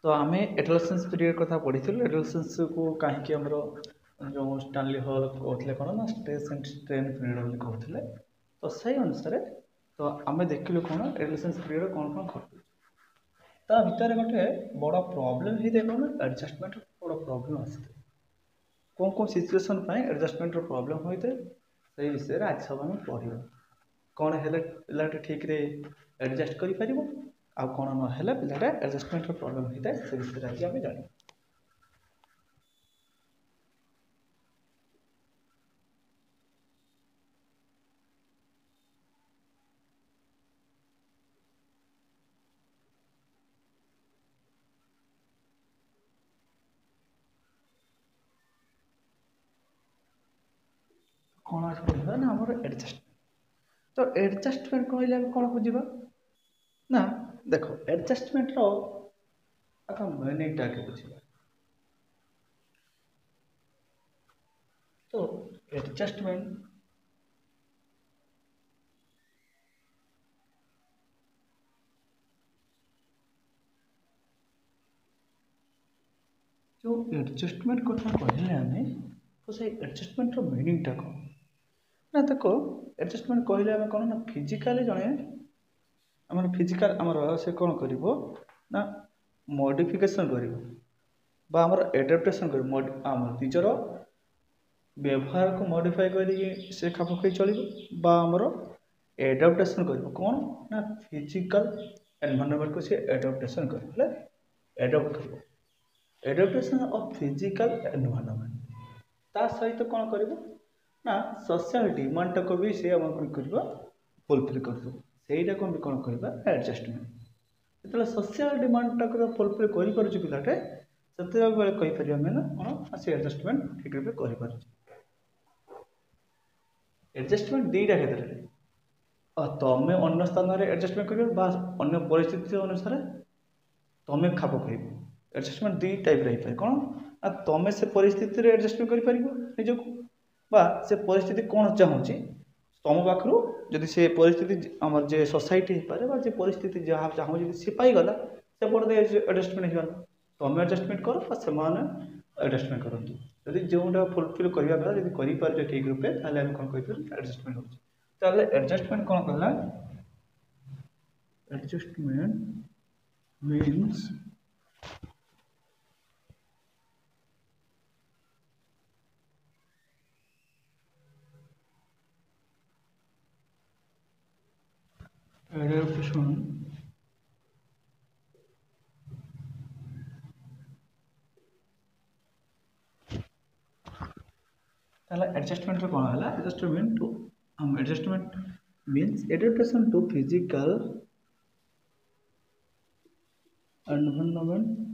तो आम adolescence period कथा पढ़ी एडोलेसेंस को कहीं आमर जो स्टानली हल कहते कौन ना स्ट्रेस एंड स्ट्रेन पीरियड बोली कहते तो से अनुसार तो आम देखिलु कौन एडोलेसेंस पीरियड कौन कौन घटू ता भितर गोटे बड़ प्रोब्लेम होता कौन एडजस्टमेंट बड़ प्रोब्लेम आसता कौन कौन सिचुएसन एडजस्टमेंट प्रोब्लेम होता है से विषय आज सब आम पढ़ा कौन है पिलाटे ठीक रे एडजस्ट कर आ कौन ना पिलाटा एडजस्टमेंट प्रोब्लेम होता है से विषय आज आम जान कौन आज पढ़ा ना आम एडजस्टमेंट तो एडजस्टमेंट कहले कौन बुझा ना देख एडजस्टमेंट मीनिंगटा के बुझा तो एडजस्टमेंट जो एडजस्टमेंट कथा कहले आम तो से एडजस्टमेंट मीनिंगटा कौन ना देखो एडजस्टमेंट कहले आम कौन ना फिजिकाली जड़े आम फिजिकाल आमर से कौन कर ना मॉडिफिकेशन कर आमर एडाप्टेशन कर आम निजर व्यवहार को मॉडिफाई करके से खाप खाई चलो आमर एडाप्टेशन कर कौन ना फिजिकल एनवायरनमेंट को से एडाप्टेशन कर एडप्ट कर एडाप्टेशन ऑफ फिजिकल एनवायरनमेंट ता सहित कौन कर ना सोशल डिमांड टाक भी सी आम फुलफिल कर ସେଇଟା को कौन कहवा एडजस्टमेंट जो सोशल डिमांड टाक फुलफिल कर पिलाटे से कहीपर आम ना कौन से एडजस्टमेंट ठीक रूप कर एडजस्टमेंट दुईटा क्षेत्र में तुम अन्य स्थान में एडजस्टमेंट कर अन्य परिस्थिति अनुसार तुम खाप खाइब एडजस्टमेंट दुई टाइप रही कौन ना तुम से परिस्थिति एडजस्टमेंट कर निजक से परिस्थिति कौन चाहूँगी तुम पाखु जदि से परिस्थिति आम जे सोसाइटी हो पारे जे परिस्थिति जहाँ चाहूँ सी पाईगला से पड़े एडजस्टमेंट होगा तुम एडजस्टमेंट कर से एडजस्टमेंट करूँ जदि जोटा फुलफिल करवा कथा जब कर ठीक रूपे ताल कौन कह एडजस्टमेंट हो एडजस्टमेंट कौन कहला एडजस्टमेंट मीन्स adaptation एडजस्टमेंट कौन है adjustment means adaptation to physical environment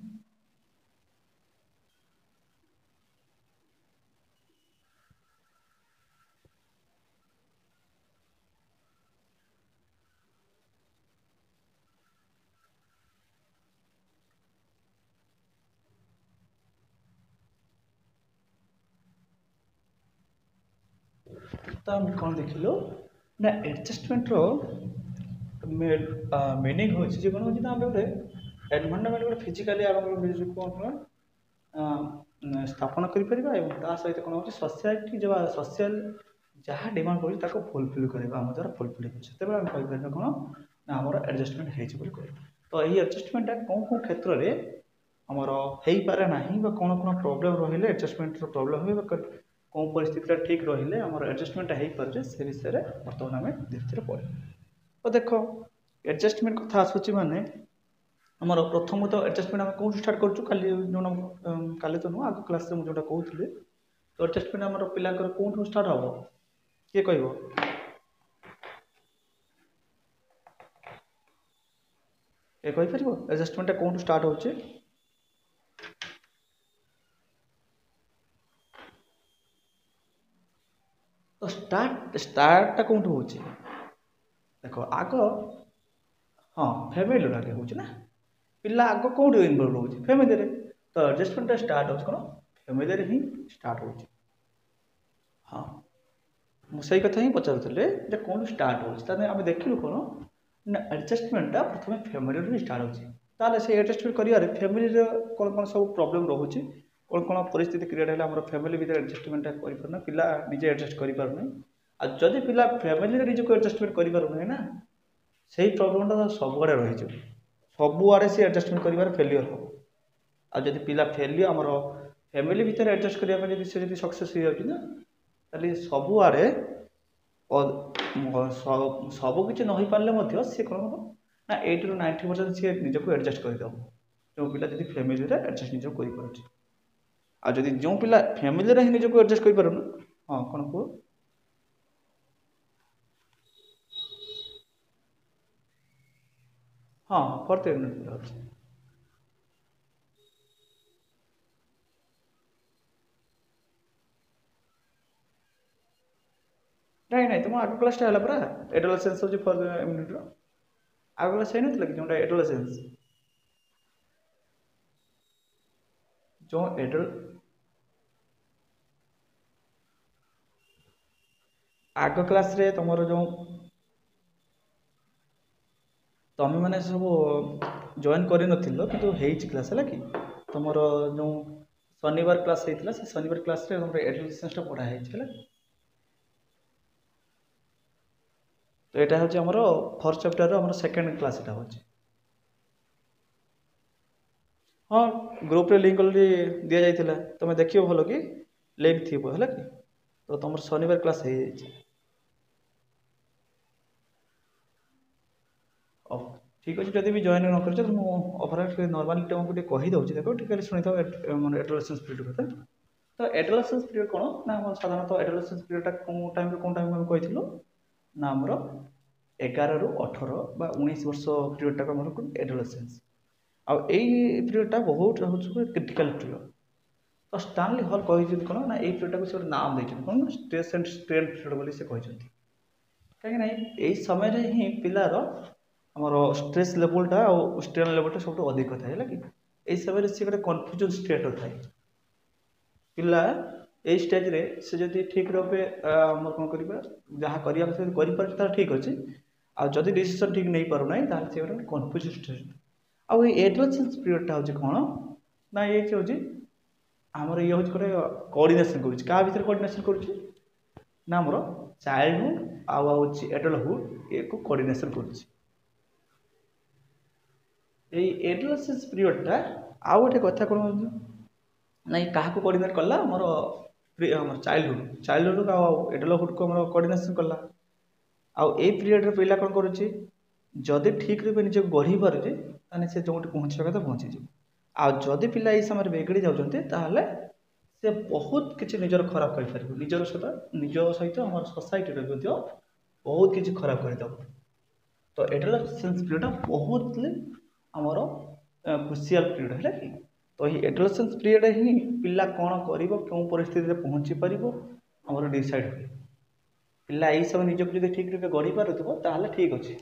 तो हम कौन देखिलु ना एडजस्टमेंट मीनिंग हो कौन हो गोटे एनवायरनमेंट गोटे फिजिकाली आम कौन स्थापन कर सहित कौन हो सोसाइटी जो सोशल जहाँ डिमांड कर फुलफिल करवा आम द्वारा फुलफिल कर आम कहीपर कौन ना आम एडजस्टमेंट हो तो यही एडजस्टमेंट कौन कौन क्षेत्र में आमर हो पारे ना कौन कौन प्रोब्लेम रही एडजस्टमेंट प्रोब्लेम हो कौन परिस्थिति ठीक रही आम एडजस्टमेंट हो पारे से विषय में बर्तमान आम धीरे धीरे पढ़ा तो देख एडजस्टमेंट कथा आसूँ माने आमर प्रथम तो एडजस्टमेंट आम कौन स्टार्ट कल तो नुह आग क्लास में जोटा कहते तो एडजस्टमेंट आम पिला कौन स्टार्ट हम किए कह एडजस्टमेंट कौन स्टार्ट होचे तो स्टार्टा कौन हो देख आग हाँ फैमिली आगे हो पिला आग कौट इनवल्व हो फैमिली तो एडजस्टमेंट स्टार्ट हो कौन फैमिली ही स्टार्ट हो हाँ मुझे कथा ही पचारूले कौन स्टार्ट हो आम देखिलु कौन ना एडजस्टमेंटा प्रथम फैमिली ही स्टार्ट हो ताले से एडजस्टमेंट करिवारे फैमिली रे कोन कोन सब प्रॉब्लम रहउची कोन कोन परिस्थिति क्रिएट होला हमर फैमिली भीतर एडजस्टमेंट करि परना पिला निजे एडजस्ट करि परना आ जदि पिला फैमिली रे निजे को एडजस्टमेंट करि परना ना सेही प्रॉब्लम सब आड़े रही जो सब आड़े से एडजस्टमेंट करिवार फेलियर हो आ जदि पिला फेलियर हमर फैमिली भीतर एडजस्ट करिया पे जदि से जदि सक्सेस हो जाउची ना ताले सब आड़े सब किसी न हो पारे मध्य सी कौन हम ना 80 ରୁ 90% सी निजक एडजस्ट करदेव जो पिला जब फैमिली एडजस्ट निज कर आदि जो पिला फैमिली ही निजक एडजस्ट कर हाँ कौन कह हाँ 40 मिनट अच्छे नहीं नहीं तुम आग क्लासटा है पूरा एडोलेसेंस हो फॉर मिनिट आग क्लास है ना कि जो एडोलेसेंस जो एडल आग क्लास रे तुम जो तमें मैंने सब जॉइन कर कि क्लास है कि तुम जो शनिवार क्लास होता से शनिवार क्लास रे तुम एडोलेसेंस पढ़ाई है तो यहाँ हूँ आमर फर्स्ट चैप्टर आम सेकेंड क्लास यहाँ हूँ हाँ ग्रुप रे लिंक अलरेडी दि जाइए तुम देखिए भल कि लिंक थी है कि तो तुम शनिवार क्लास हो ठीक अच्छे जब भी जॉइन न कर मुझे नर्माली तुमको कहीदे देख टे शुणी था एडोलेसेंस पीरियड कथा तो एडोलेसेंस पीरियड कौन ना साधारणतः एडोलेसेंस पीरियडटा कौन टाइम कही ना आमर 11 ରୁ 18 बा 19 वर्ष पीरियडटा आम एडोलेसेंस आउ यही पीरियडटा बहुत हूँ क्रिटिकल पीरियड तो स्टानली हल कही कौन ना ये पीरियडटा को नाम देते कौन ना स्ट्रेस एंड स्ट्रेन पीरियड बोली से कहते कहीं यही समय ही पिलार आमर स्ट्रेस लेवलटा और स्ट्रेन लेवलटा सब अधिक था है कि यही समय से गोटे कन्फ्यूजन स्टेट थाए पिला यही स्टेज रे से जब ठीक रहे आम कौन करवा जहाँ करवा ठीक अच्छे आदि डिसीजन ठीक नहीं पार ना ताल से गोटे कन्फ्यूजन स्टेज आउ एडोलेसेंस पीरियडटा हूँ कौन ना ये हूँ आमर ये हूँ गोटे कोऑर्डिनेशन क्या भितर कोऑर्डिनेशन करुच्ची ना आमर चाइल्डहुड आउ एडल्टहुड ये कोऑर्डिनेशन करुच्ची एडोलेसेंस पीरियडटा आउ गोटे कथा कौन ना क्या कोऑर्डिनेट कला मोर चाइल्डहुड एडल्टहुड को आम कोऑर्डिनेशन कला आउ ए पीरियड पिला कौन करुच्ची जदि ठीक रूपे निजे गढ़ी पारे से जो पहुँचा कथा पहुँची आदि पिला ये समय बिगड़ी जाते से बहुत किसी निजर खराब कर निजर सहित निज सहित आम सोसाइटी बहुत किसी खराब करदेव तो एडोलेसेंस पीरियड बहुत आमर क्रुशियल पीरियड है कि तो ये एडोलेसेंस पीरियड ही पिला कौन कर क्यों परिस्थिति में पहुँची पार आमर डिसाइड हुए पिला यही समय निजक जो ठीक रूपे गढ़ी पारे ठीक अच्छे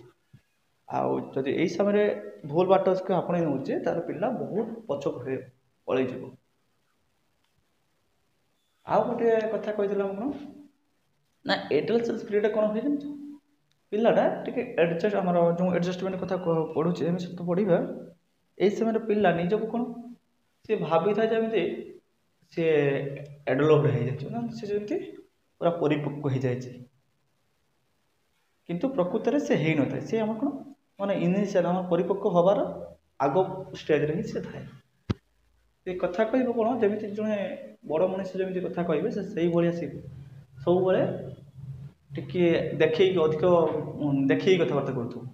आउ जदि यही समय भूल बाट को आपणे नौचे तार पिला बहुत पछक पलि जाव आउ गोटे कथा कही ना एडोलेसेंस पीरियड कौन हुए जानते पिलाटा टे एडजस्ट आम जो एडजस्टमेंट कथा पढ़ुचे आम सब पढ़ा यही समय पिला निजक कौन सी भावी था जमी सी एडल्ट हो जमी पूरा परिपक्व हो जाए किंतु प्रकृत में से हो न था सी आम कौन माने इनिशियल आम परिपक्व हबार आग स्टेज रे ही से थाए ये कथा कह कौन जमी जड़े बड़ मनीष जमी कथा कहे से भाया सी सब टे देखे अधिक देखे कथबार्ता करूँ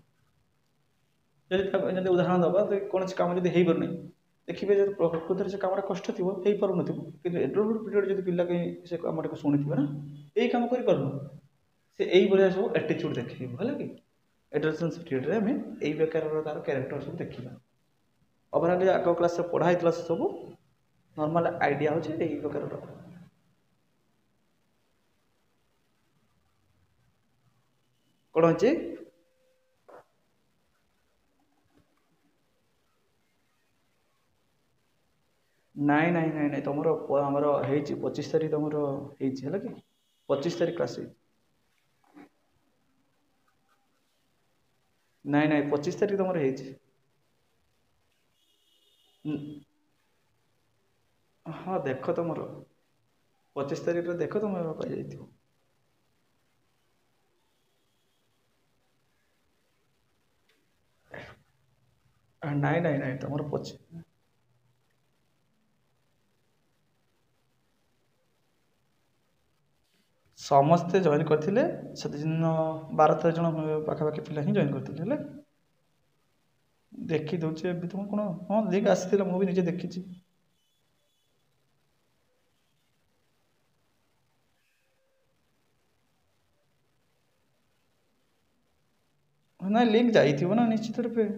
जब उदाहरण दबा तो कौन कम जब हो पार देखिए जो प्रकृत में से कम कष्ट थी हो पार न कि एडल्टहुड पीरियड जो पिला कहीं से कम शुणी ना यही कम कर से यही भाया सब एटीट्यूड देखिए है कि एडोलेसेंस पीरियड रे हमें यही प्रकार तार कैरेक्टर सब देखा ओवरऑल आग क्लास पढ़ाई से सब नॉर्मल आइडिया हो यही प्रकार कौन अच्छे नाई नाई नाई नाई तुम आमर 25 तारीख तुम है कि 25 तारीख क्लास नाई नाई 25 तारीख तुम है ହଁ ଦେଖ ତମର 25 ତାରିଖରେ ଦେଖ ତମର ପାଇଯାଇଥିବ। ନାଇଁ ନାଇଁ ନାଇଁ ତମର ସମସ୍ତେ ଜଏନ୍ କରିଥିଲେ ସେଦିନ 12-13 ଜଣ ପାଖାପାଖି ପିଲା ହିଁ ଜଏନ୍ କରିଥିଲେ ହେଲେ ଦେଖି ଦଉଛି ଏବେ ତୁମ କଣ ହଁ ଲିଙ୍କ୍ ଆସିଥିଲା ମୁଁ ବି ନିଜେ ଦେଖିଛି। ନାଇଁ ଲିଙ୍କ୍ ଯାଇଥିବ ନା ନିଶ୍ଚିତ ରୂପେ।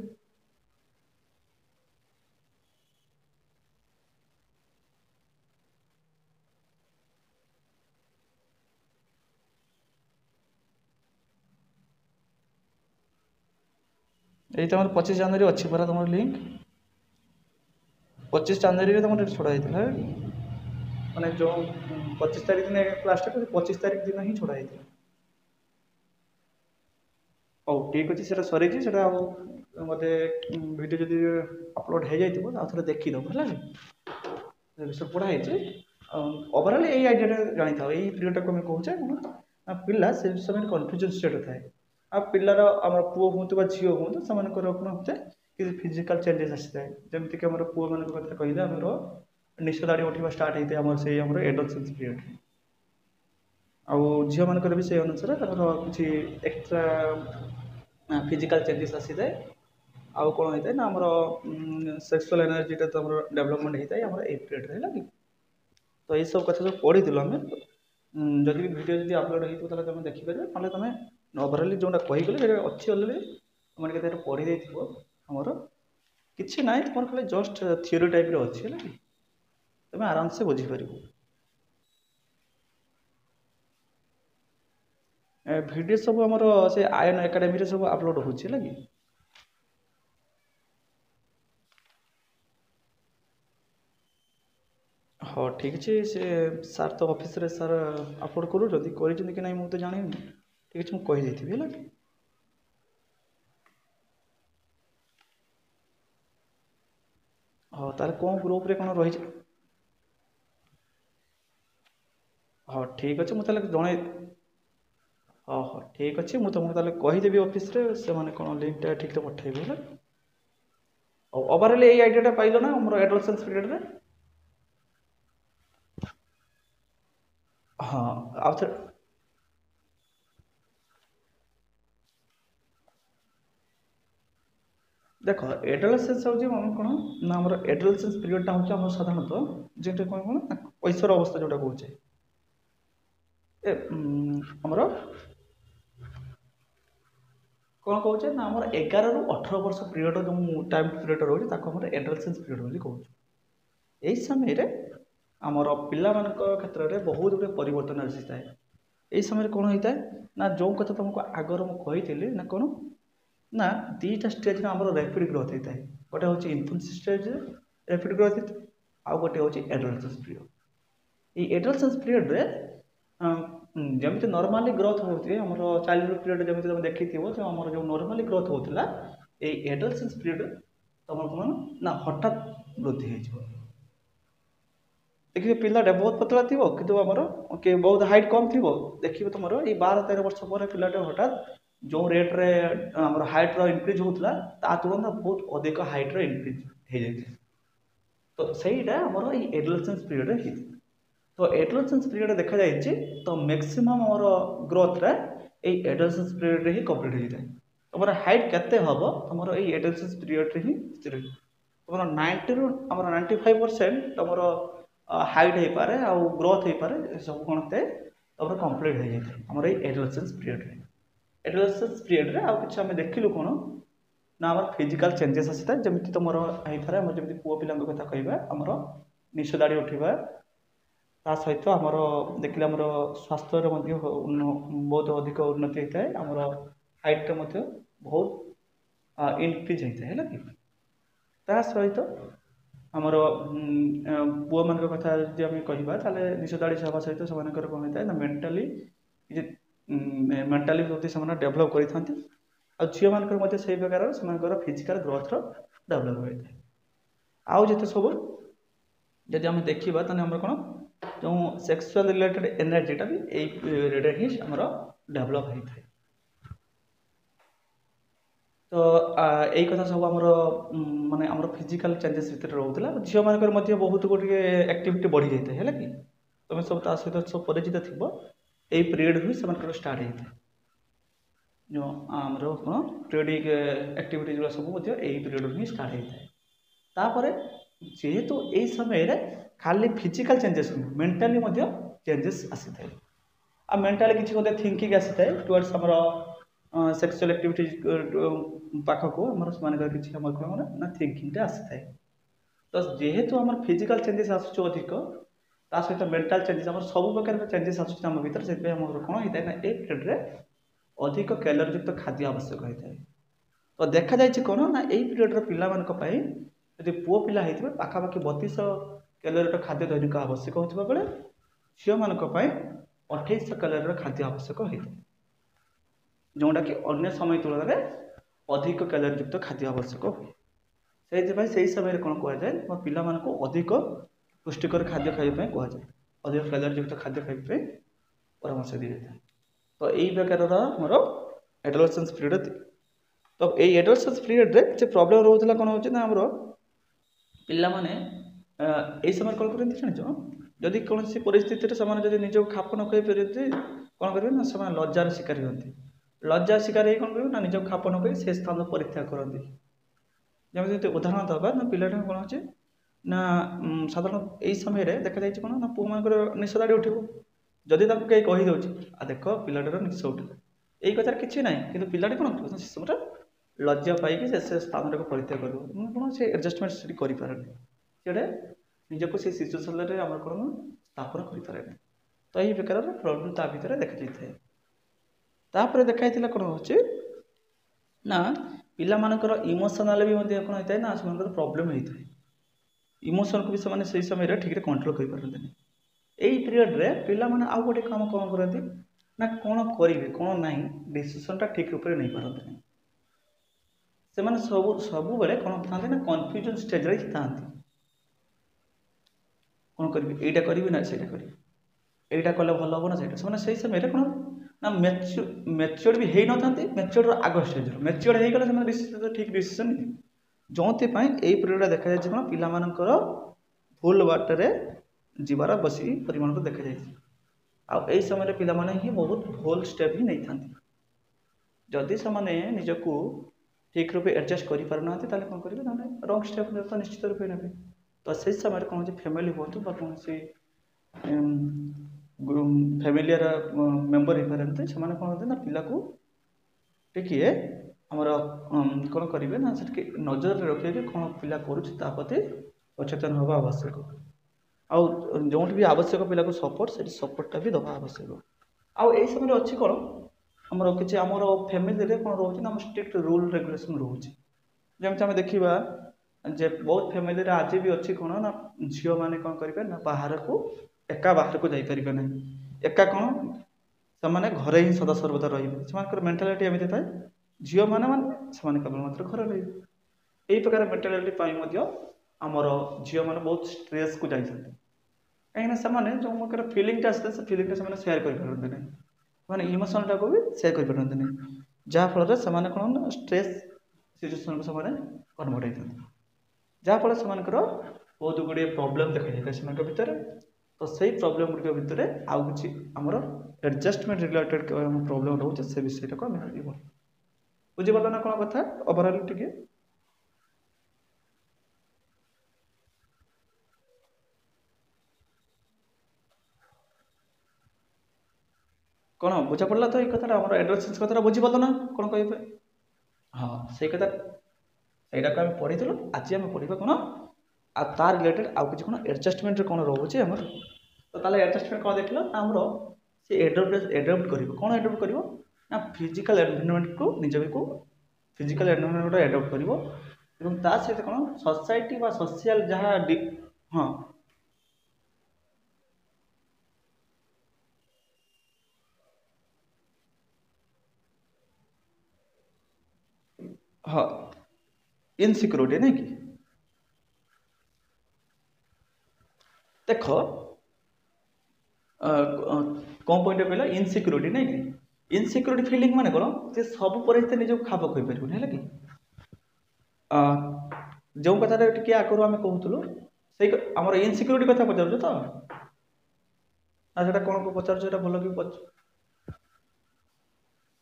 ଏଇ ତମର 25 ଜାନୁଆରୀ ଅଛି ପରା ତମର ଲିଙ୍କ୍। 25 ଜାନୁଆରୀରେ ତମର ଛଡ଼ା ହେଇଥିଲା ମାନେ ଯେଉଁ 25 ତାରିଖ ଦିନ କ୍ଲାସ୍ଟା 25 ତାରିଖ ଦିନ ହିଁ ଛଡ଼ା ହେଇଥିଲା। ହଉ ଠିକ୍ ଅଛି ସେଇଟା ସରିଛି ସେଇଟା ଆଉ ମୋତେ ଭିଡ଼ିଓ ଯଦି ଅପଲୋଡ଼ ହେଇଯାଇଥିବ ଆଉ ଥରେ ଦେଖିଦେବ ହେଲା ବିଷୟ ପଢ଼ା ହେଇଛି। ଓଭରାଲ୍ ଏଇ ଆଇଡ଼ିଆଟା ଜାଣିଥାଅ ଏଇ ପିରିୟଡ଼ଟାକୁ ଆମେ କହୁଛେ କ'ଣ ନା ପିଲା ସେ ସମୟରେ କନଫ୍ୟୁଜନ୍ ଷ୍ଟେଟ୍ ଥାଏ। ଆଉ ପିଲାର ଆମର ପୁଅ ହୁଅନ୍ତୁ ବା ଝିଅ ହୁଅନ୍ତୁ ସେମାନଙ୍କର କ'ଣ ହୋଇଥାଏ କିଛି ଫିଜିକାଲ୍ ଚେଞ୍ଜେସ୍ ଆସିଥାଏ ଯେମିତିକି ଆମର ପୁଅମାନଙ୍କ କଥା କହିଲେ ଆମର ନିଶ ଦାଢ଼ି ଉଠିବା ଷ୍ଟାର୍ଟ ହେଇଥାଏ ଆମର ସେଇ ଆମର ଏଡଲ୍ଟସେନ୍ସ ପିରିୟଡ଼ରେ। ଆଉ ଝିଅମାନଙ୍କର ବି ସେଇ ଅନୁସାରେ ତାଙ୍କର କିଛି ଏକ୍ସଟ୍ରା ଫିଜିକାଲ୍ ଚେଞ୍ଜେସ୍ ଆସିଥାଏ। ଆଉ କ'ଣ ହେଇଥାଏ ନା ଆମର ସେକ୍ସୁଆଲ୍ ଏନର୍ଜିଟା ତ ଆମର ଡେଭଲପମେଣ୍ଟ ହେଇଥାଏ ଆମର ଏଇ ପିରିୟଡ଼ରେ ହେଲା କି। ତ ଏଇସବୁ କଥା ସବୁ ପଢ଼ିଥିଲୁ ଆମେ ଯଦି ବି ଭିଡ଼ିଓ ଯଦି ଅପଲୋଡ଼ ହେଇଥିବ ତାହେଲେ ତୁମେ ଦେଖିପାରିବ ନହେଲେ ତୁମେ ଓଭରାଲି ଯେଉଁଟା କହିଗଲି ସେଇଟା ଅଛି ଅଲରେଡ଼ି ତୁମେ କେତେ ପଢ଼ି ଦେଇଥିବ ଆମର କିଛି ନାହିଁ ତୁମର ଖାଲି ଜଷ୍ଟ ଥିଓରି ଟାଇପ୍ର ଅଛି ହେଲା କି ତୁମେ ଆରାମସେ ବୁଝିପାରିବ। ଭିଡ଼ିଓ ସବୁ ଆମର ସେ ଆୟନ ଏକାଡେମୀରେ ସବୁ ଅପଲୋଡ଼ ହେଉଛି ହେଲା କି। ହଁ ଠିକ୍ ଅଛି ସେ ସାର୍ ତ ଅଫିସରେ ସାର୍ ଅପଲୋଡ଼ କରୁଛନ୍ତି କରିଛନ୍ତି କି ନାହିଁ ମୁଁ ତ ଜାଣିନି ଠିକ୍ ଅଛି ମୁଁ କହିଦେଇଥିବି ହେଲା କି। ହଉ ତାହେଲେ କେଉଁ ଗ୍ରୁପ୍ରେ କ'ଣ ରହିଛି। ହଉ ଠିକ୍ ଅଛି ମୁଁ ତାହେଲେ ଜଣେଇ ହଉ ଠିକ୍ ଅଛି ମୁଁ ତୁମକୁ ତାହେଲେ କହିଦେବି ଅଫିସରେ ସେମାନେ କ'ଣ ଲିଙ୍କ୍ଟା ଠିକ୍ରେ ପଠାଇବେ ହେଲା। ହଉ ଓଭରାଲି ଏଇ ଆଇଡ଼ିଆଟା ପାଇଲ ନା ଆମର ଏଡଲ୍ଟସେନ୍ସ ପିରିୟଡ଼ରେ। ହଁ ଆଉ ଥରେ ଦେଖ ଏଡଲ୍ଟସେନ୍ସ ହେଉଛି କ'ଣ ନା ଆମର ଏଡଲ୍ଟସେନ୍ସ ପିରିୟଡ଼ଟା ହେଉଛି ଆମର ସାଧାରଣତଃ ଯେମିତି କ'ଣ ନା କୈଶୋର ଅବସ୍ଥା ଯେଉଁଟା କହୁଛେ ଆମର କ'ଣ କହୁଛେ ନା ଆମର 11 ରୁ 18 ବର୍ଷ ପିରିୟଡ଼ ଯେଉଁ ଟାଇମ୍ ପିରିୟଡ଼ ରହୁଛି ତାକୁ ଆମର ଏଡଲ୍ଟସେନ୍ସ ପିରିୟଡ଼ ବୋଲି କହୁଛୁ। ଏହି ସମୟରେ ଆମର ପିଲାମାନଙ୍କ କ୍ଷେତ୍ରରେ ବହୁତ ଗୁଡ଼ିଏ ପରିବର୍ତ୍ତନ ଆସିଥାଏ। ଏହି ସମୟରେ କ'ଣ ହେଇଥାଏ ନା ଯେଉଁ କଥା ତୁମକୁ ଆଗରୁ ମୁଁ କହିଥିଲି ନା କ'ଣ ନା ଦୁଇଟା ଷ୍ଟେଜ୍ରେ ଆମର ର୍ୟାପିଡ୍ ଗ୍ରୋଥ୍ ହେଇଥାଏ ଗୋଟେ ହେଉଛି ଇନଫାନ୍ସି ଷ୍ଟେଜ୍ରେ ର୍ୟାପିଡ୍ ଗ୍ରୋଥ୍ ହେଇଥାଏ ଆଉ ଗୋଟେ ହେଉଛି ଏଡଲ୍ଟସେନ୍ସ ପିରିୟଡ଼। ଏଇ ଏଡଲ୍ଟସେନ୍ସ ପିରିୟଡ଼ରେ ଯେମିତି ନର୍ମାଲି ଗ୍ରୋଥ୍ ହେଉଥିବେ ଆମର ଚାଇଲ୍ଡହୁଡ୍ ପିରିୟଡ଼ ଯେମିତି ତୁମେ ଦେଖିଥିବ ଯେ ଆମର ଯେଉଁ ନର୍ମାଲି ଗ୍ରୋଥ୍ ହେଉଥିଲା ଏଇ ଏଡଲ୍ଟସେନ୍ସ ପିରିୟଡ଼ରେ ତୁମର କ'ଣ ନା ହଠାତ୍ ବୃଦ୍ଧି ହେଇଯିବ। ଦେଖିବେ ପିଲାଟା ବହୁତ ପତଳା ଥିବ କିନ୍ତୁ ଆମର ବହୁତ ହାଇଟ୍ କମ୍ ଥିବ ଦେଖିବେ ତୁମର ଏଇ 12-13 ବର୍ଷ ପରେ ପିଲାଟା ହଠାତ୍ ଯେଉଁ ରେଟ୍ରେ ଆମର ହାଇଟ୍ର ଇନକ୍ରିଜ୍ ହେଉଥିଲା ତା ତୁଳନାରେ ବହୁତ ଅଧିକ ହାଇଟ୍ର ଇନକ୍ରିଜ୍ ହେଇଯାଇଥାଏ। ତ ସେଇଟା ଆମର ଏଇ ଏଡଲ୍ଟସେନ୍ସ ପିରିୟଡ଼ରେ ହେଇଥାଏ। ତ ଏଡଲ୍ଟସେନ୍ସ ପିରିୟଡ଼ ଦେଖାଯାଇଛି ତ ମ୍ୟାକ୍ସିମମ୍ ଆମର ଗ୍ରୋଥଟା ଏଇ ଏଡଲ୍ଟସେନ୍ସ ପିରିୟଡ଼ରେ ହିଁ କମ୍ପ୍ଲିଟ୍ ହେଇଥାଏ। ତୁମର ହାଇଟ୍ କେତେ ହେବ ତୁମର ଏଇ ଏଡଲ୍ଟସେନ୍ସ ପିରିୟଡ଼ରେ ହିଁ ସ୍ଥିର ହେଇଯିବ। ତୁମର 90ରୁ ଆମର 95% ତୁମର ହାଇଟ୍ ହେଇପାରେ ଆଉ ଗ୍ରୋଥ୍ ହେଇପାରେ ଏସବୁ କ'ଣ ଥାଏ ତୁମର କମ୍ପ୍ଲିଟ୍ ହେଇଯାଇଥାଏ ଆମର ଏଇ ଏଡଲ୍ଟସେନ୍ସ ପିରିୟଡ଼ରେ। ଏଡଲ୍ଟସେନ୍ସ ପିରିୟଡ଼ରେ ଆଉ କିଛି ଆମେ ଦେଖିଲୁ କ'ଣ ନା ଆମର ଫିଜିକାଲ୍ ଚେଞ୍ଜେସ୍ ଆସିଥାଏ ଯେମିତି ତୁମର ହେଇଥାଏ ଆମର ଯେମିତି ପୁଅ ପିଲାଙ୍କ କଥା କହିବା ଆମର ନିଶ ଦାଢ଼ି ଉଠିବା ତା ସହିତ ଆମର ଦେଖିଲେ ଆମର ସ୍ୱାସ୍ଥ୍ୟରେ ମଧ୍ୟ ବହୁତ ଅଧିକ ଉନ୍ନତି ହେଇଥାଏ ଆମର ହାଇଟ୍ରେ ମଧ୍ୟ ବହୁତ ଇନକ୍ରିଜ୍ ହେଇଥାଏ ହେଲା କି। ତା ସହିତ ଆମର ପୁଅମାନଙ୍କ କଥା ଯଦି ଆମେ କହିବା ତାହେଲେ ନିଶ ଦାଢ଼ି ହେବା ସହିତ ସେମାନଙ୍କର କ'ଣ ହେଇଥାଏ ନା ମେଣ୍ଟାଲି ପ୍ରତି ସେମାନେ ଡେଭଲପ୍ କରିଥାନ୍ତି ଆଉ ଝିଅମାନଙ୍କର ମଧ୍ୟ ସେଇ ପ୍ରକାରର ସେମାନଙ୍କର ଫିଜିକାଲ୍ ଗ୍ରୋଥର ଡେଭଲପ୍ ହୋଇଥାଏ। आउ जिते सब जदि आम देखा ताने आमर कौन जो सेक्सुअल रिलेटेड एनर्जीटा भी यही पीरियड ही आमर डेभलप होता है। तो यही कथा सब आमर माने आमर फिजिकल चेंजेस भितर रोला झील मानकर बहुत गोटे एक्टिविटी बढ़ी जाता है कि तुम सब ता सहित सब परिचित थी यही पीरियड ही से स्टार्ट होता है जो आमर कौन पीरियडिक एक्टिविटी जो सब यही पीरियड ही स्टार्ट होता है। तापर जेहेतु यही समय खाली फिजिकल चेंजेस मेंटाली चेंजेस आसी था आ मेंटाली किसी गोटे थिंकिंग आसी था टुवर्ड्स आमर सेक्सुअल एक्टिविटी पाखक किसी ना थिंकिंगटा आसी था। तो जेहेतु आम फिजिकल चेंजेस आसूँ अधिक ता सहित मेंटाल चेंजेस आम सब प्रकार चेंजेस आसूँ आम भर से कौन होता है ना ए पीरियड रे अधिक कैलोरी युक्त खाद्य आवश्यक होता है। तो देखा जाए कौन ना यही पीरियड पाई यदि पुओ पिला होते पाखापाखि 3200 कैलोरी खाद्य दैनिक आवश्यक होता बेले झील मान 2800 कैलोरी खाद्य आवश्यक होता है जोटा कि अन्य समय तुलन में अधिक कैलोरी युक्त खाद्य आवश्यक हुए से समय कौन कहुए पिला अधिक पुष्टिकर खाद्य खावाई कहुए अधिक कैलोरी युक्त खाद्य खावाई परामर्श दी जाए। तो यही प्रकार मोर एडोलेसेंस पीरियड तो ये एडोलेसेंस पीरियड रे किसी प्रॉब्लम रोला कौन हो पिला माने यही समय कौन करते जान जदि कौन परिस्थिति से निज खाप न खाई पारे कौन करेंगे ना से लज्जार शिकार होती लज्जा शिकार हो कौन करेंगे ना निज खाप न खाई से स्थान परित्याग करती जमी उदाहरण दबा ना पिलाटा कौन हो ना साधारण यही समय देखा जाए कौन ना पुओ मान निशदाड़ी उठे जदि कहीं कहीदे आ देख पिलाटार निश उठे यही कथार किसी ना कि पिलाटी कौन कर से समय लज्जा पाई से स्थान को परित्याग कर कौन से एडजस्टमेंट से करें सीटे निजक से सिचुएसन आम कौन स्थापन करें। तो यही प्रकार प्रॉब्लम ता भर देखा जाए। तापर देखा कौन हो ना पिला मानकर इमोशनाल भी कौन होता है ना से प्रॉब्लम होता है इमोशन को भी से समय ठीक कंट्रोल कर पारती यही पीरियड रे पिला माने आउ गोटे काम कौन करती ना कौन करेंगे कौन ना डिसीजनटा ठीक रूप से नहीं पारती से सब सब बेले कौन था ना कन्फ्यूजन स्टेज रे था कौन करेंगे यहीटा करी ना से यहीटा कले भल हम ना से समय कौन ना मैच्योर भी हो ना मैच्योर आग स्टेज मैच्योर हो गले ठीक डिसीजन जो यही पीरियड देखा जाए कौन पिला भूल बाटर जीवार बसी परिमाण देखा जाए आई समय पिलाने ही बहुत भूल स्टेप ही नहीं था जदि से निजक ठीक रूप एडजस्ट कर पारना कौन करेंगे ना रंग स्टेप तो निश्चित रूप ने तो से समय कौन फैमिली हूँ कौन सी फैमिलीर मेम्बर हो पारते से कौन होते ना पिला को टिके आमर कौन करेंगे ना से नजर रखिए कौन पिला करती सचेतन हवा आवश्यक आउ जो भी आवश्यक पिला को सपोर्ट से सपोर्टा भी दवा आवश्यक आउ यही समय अच्छी कौन आमर किसी आमर फैमिली कौन रोचे ना स्ट्रिक्ट रूल रेगुलेसन रोचे जमी आम देखा जे बहुत फैमिली आज भी अच्छी कौन ना झील मैंने कौन करेंगे ना बाहर को एका बाहर को जापर ना एका कौन से घरे ही सदा सर्वदा रे मेन्टालीटी एमती थाए झील मैंने केवल मात्र घर रे यही प्रकार मेन्टालीटी आमर झील मैंने बहुत स्ट्रेस को जाती कहीं से जो मो फिलिंगटा आसता से फिलिंगटा से सेयार करते ना मैंने इमोशनटा को भी सेयार करते ना जहाँफल से कौन स्ट्रेस सिचुएसन को कन्वर्ट होता जहाँफल से बहुत गुड़े प्रोब्लेम देखा जाए से भितर तो सही प्रोब्लेम गुड़िक भितर आउ कि आमर एडजस्टमेंट रिलेटेड प्रोब्लेम रोचे से विषय को बुझीपाल ना कौन कथा ओवरऑल टिके कौन बुझा पड़ा तो ये कथा एडोलेसेंस कथा बुझीपाल ना कौन कहे हाँ से कथा सहीटा को पढ़ी आज आम पढ़ा कौन आ तार रिलेटेड आउ कि कौन एडजस्टमेंट कौन रोचे आमर तो ताले एडजस्टमेंट कौन देखल आमर से एडप्ट कर कौन एडप्ट कर ना फिजिकल एनवायरनमेंट को निज को फिजिकल एनवायरनमेंट एडप्ट कर सहित कौन सोसाइटी व सोशल जहाँ हाँ हाँ इनसिक्योरिटी नहीं कि देख कौन पॉइंट कहला इनसिक्योरिटी नहीं कि इनसिक्योरिटी फीलिंग माने कौन जे सब परिस्थिति निजक खाप खई परिबनि है कि जो कथा टिके आगु आम कहूँ से आम इनसिक्योरिटी कथा पचार तो ना से कौन को पचार भल कि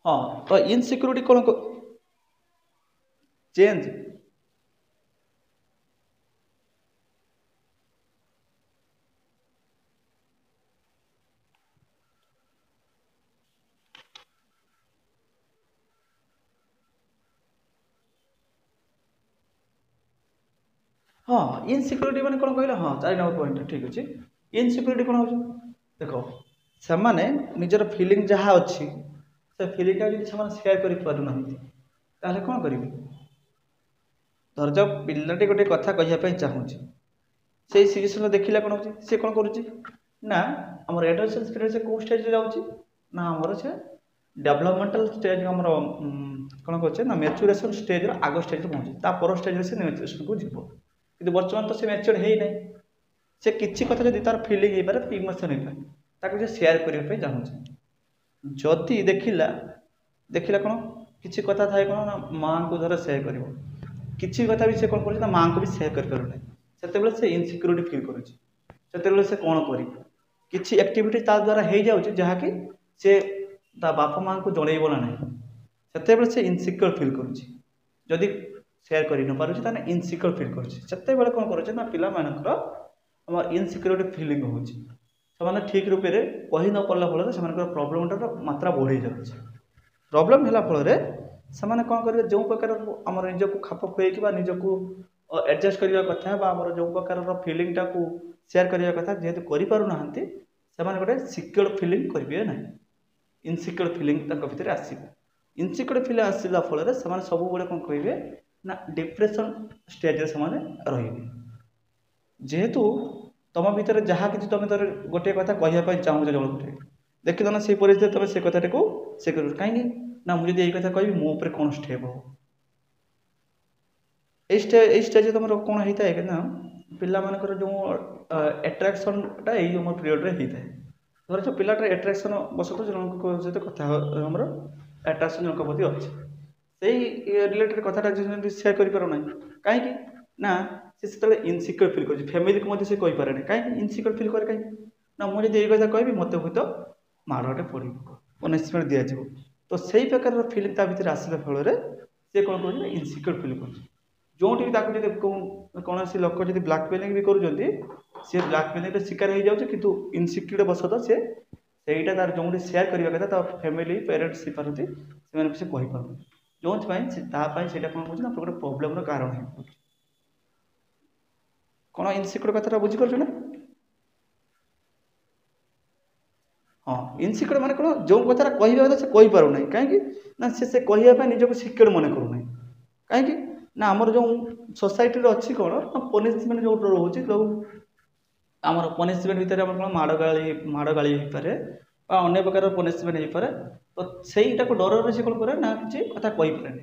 हाँ तो इनसिक्योरिटी कौन चेंज हाँ इनसिक्योरिटी माने कौन कहला हाँ 4 नंबर पॉइंट ठीक अच्छे इनसिक्योरिटी कौन हो देख से माने निजर फीलिंग जहाँ अच्छी से फीलिंग जो सेयार कर पारना ताहले कौन करेंगे धर जाओ पिलाटी गोटे कथा कहवाई चाहूँगी से सिचुएसन देखला कौन हो सी कौन करुच्ची ना आम एडोलेसेंस पीरियड से कौ स्टेज जाऊँगी ना आमर से डेभलपमेंटाल स्टेज आम कौन कहे ना मैच्योरेसन स्टेज आग स्टेज पहुँचे तापर स्टेज से मैच्योरेसन को जीव कि बर्तमान तो से मैच्योर है ना से किसी कथा जब तार फिलिंग हो पारे इमोशन हो पाए ताकि सेयार करने चाहूँगी जदि देखला देखला कौन किसी कथा थाए कौन ना माँ को धर सेयार कर किसी कथा भी से कौन कर माँ को भी सेयार कर पारना से इनसिक्योरिटी फिल कर से कौन कर किसी एक्टिविटी ता द्वारा हो जाऊँगी जहाँकि से बापा माँ को जनइब ना ना से इनसिक्योर फिल करुँच सेयार कर न पारे ताने इनसिक्योर फिल कर कौन कर ना पिला आम इनसिक्योरिटी फिलिंग हो ठीक रूप से कही न पारा फल से प्रोब्लेम मात्रा बढ़ी जाऊँगी प्रोब्लेम है फल से कौन करेंगे जो प्रकार आम निजक खाप खुए निजक एडजस्ट करने कथा आम जो प्रकार फिलिंग टाक सेयार करने कथा जेहेतु करना से गोटे सिक्योर फिलिंग करेंगे ना इनसिक्योर फिलिंग भर आस इनसिक्योर फिलिंग आसला फल से सब कौन कहे ना डिप्रेशन स्टेज रे जेहेतु तुम भीतर जहाँ कि तुम गोटे कथा कहवाई चाहूँ जन देखिल ना से परिस्थिति तुम से कथा को से कहीं ना मुझे यही कथा कह मो कौन स्टेप हो स्टेज तुम कौन होता है कि ना पिला मानकर जो एट्राक्शनटा यही मोर पीरियड रे होता है धर जो पिलाटा एट्राक्शन बसत जन सहित कथा आमर एट्राक्शन जन प्रति अच्छे से रिलेटेड कथा सेयार करना कहीं ना से इनसिक्योर फिल कर फैमिली को से कहींपारे ना कहीं इनसिक्योर फिल करे कहीं ना मुझे यही कथा कह मत हूँ तो माड़े पड़ो पनिशमेंट दिज्व तो से प्रकार फिलिंग ता भर आसला फल से कौन कर इनसिक्योर फिल कर जो कौन लोक जब ब्लाकमेलिंग भी कर ब्लाकमेलिंग शिकार हो जाए कि इनसिक्योर बसत सेटा तार जो सेयार करने कथा फैमिली पेरेन्ट्स ही पारती से कहीपर जो से कौन कर गोटे प्रोब्लेम कारण है कौन इनसिक्योर कथा बुझीपार ना हाँ इनसिक्योर माने कौन जो कथा कहवा कथा से कहीपर ना कहीं ना से कहवाई निजक सिक्योर मन करूना कहीं ना आमर जो सोसाइटी अच्छी कौन ना पनिशमेंट जो रोचे लोग आमर पनिशमेंट भितर कौन माड़ गाड़ी हो पाए अन्य प्रकार पनिशमेंट हो पाए तो सहीटा को डर से कौन करे ना किसी कथा कहीपर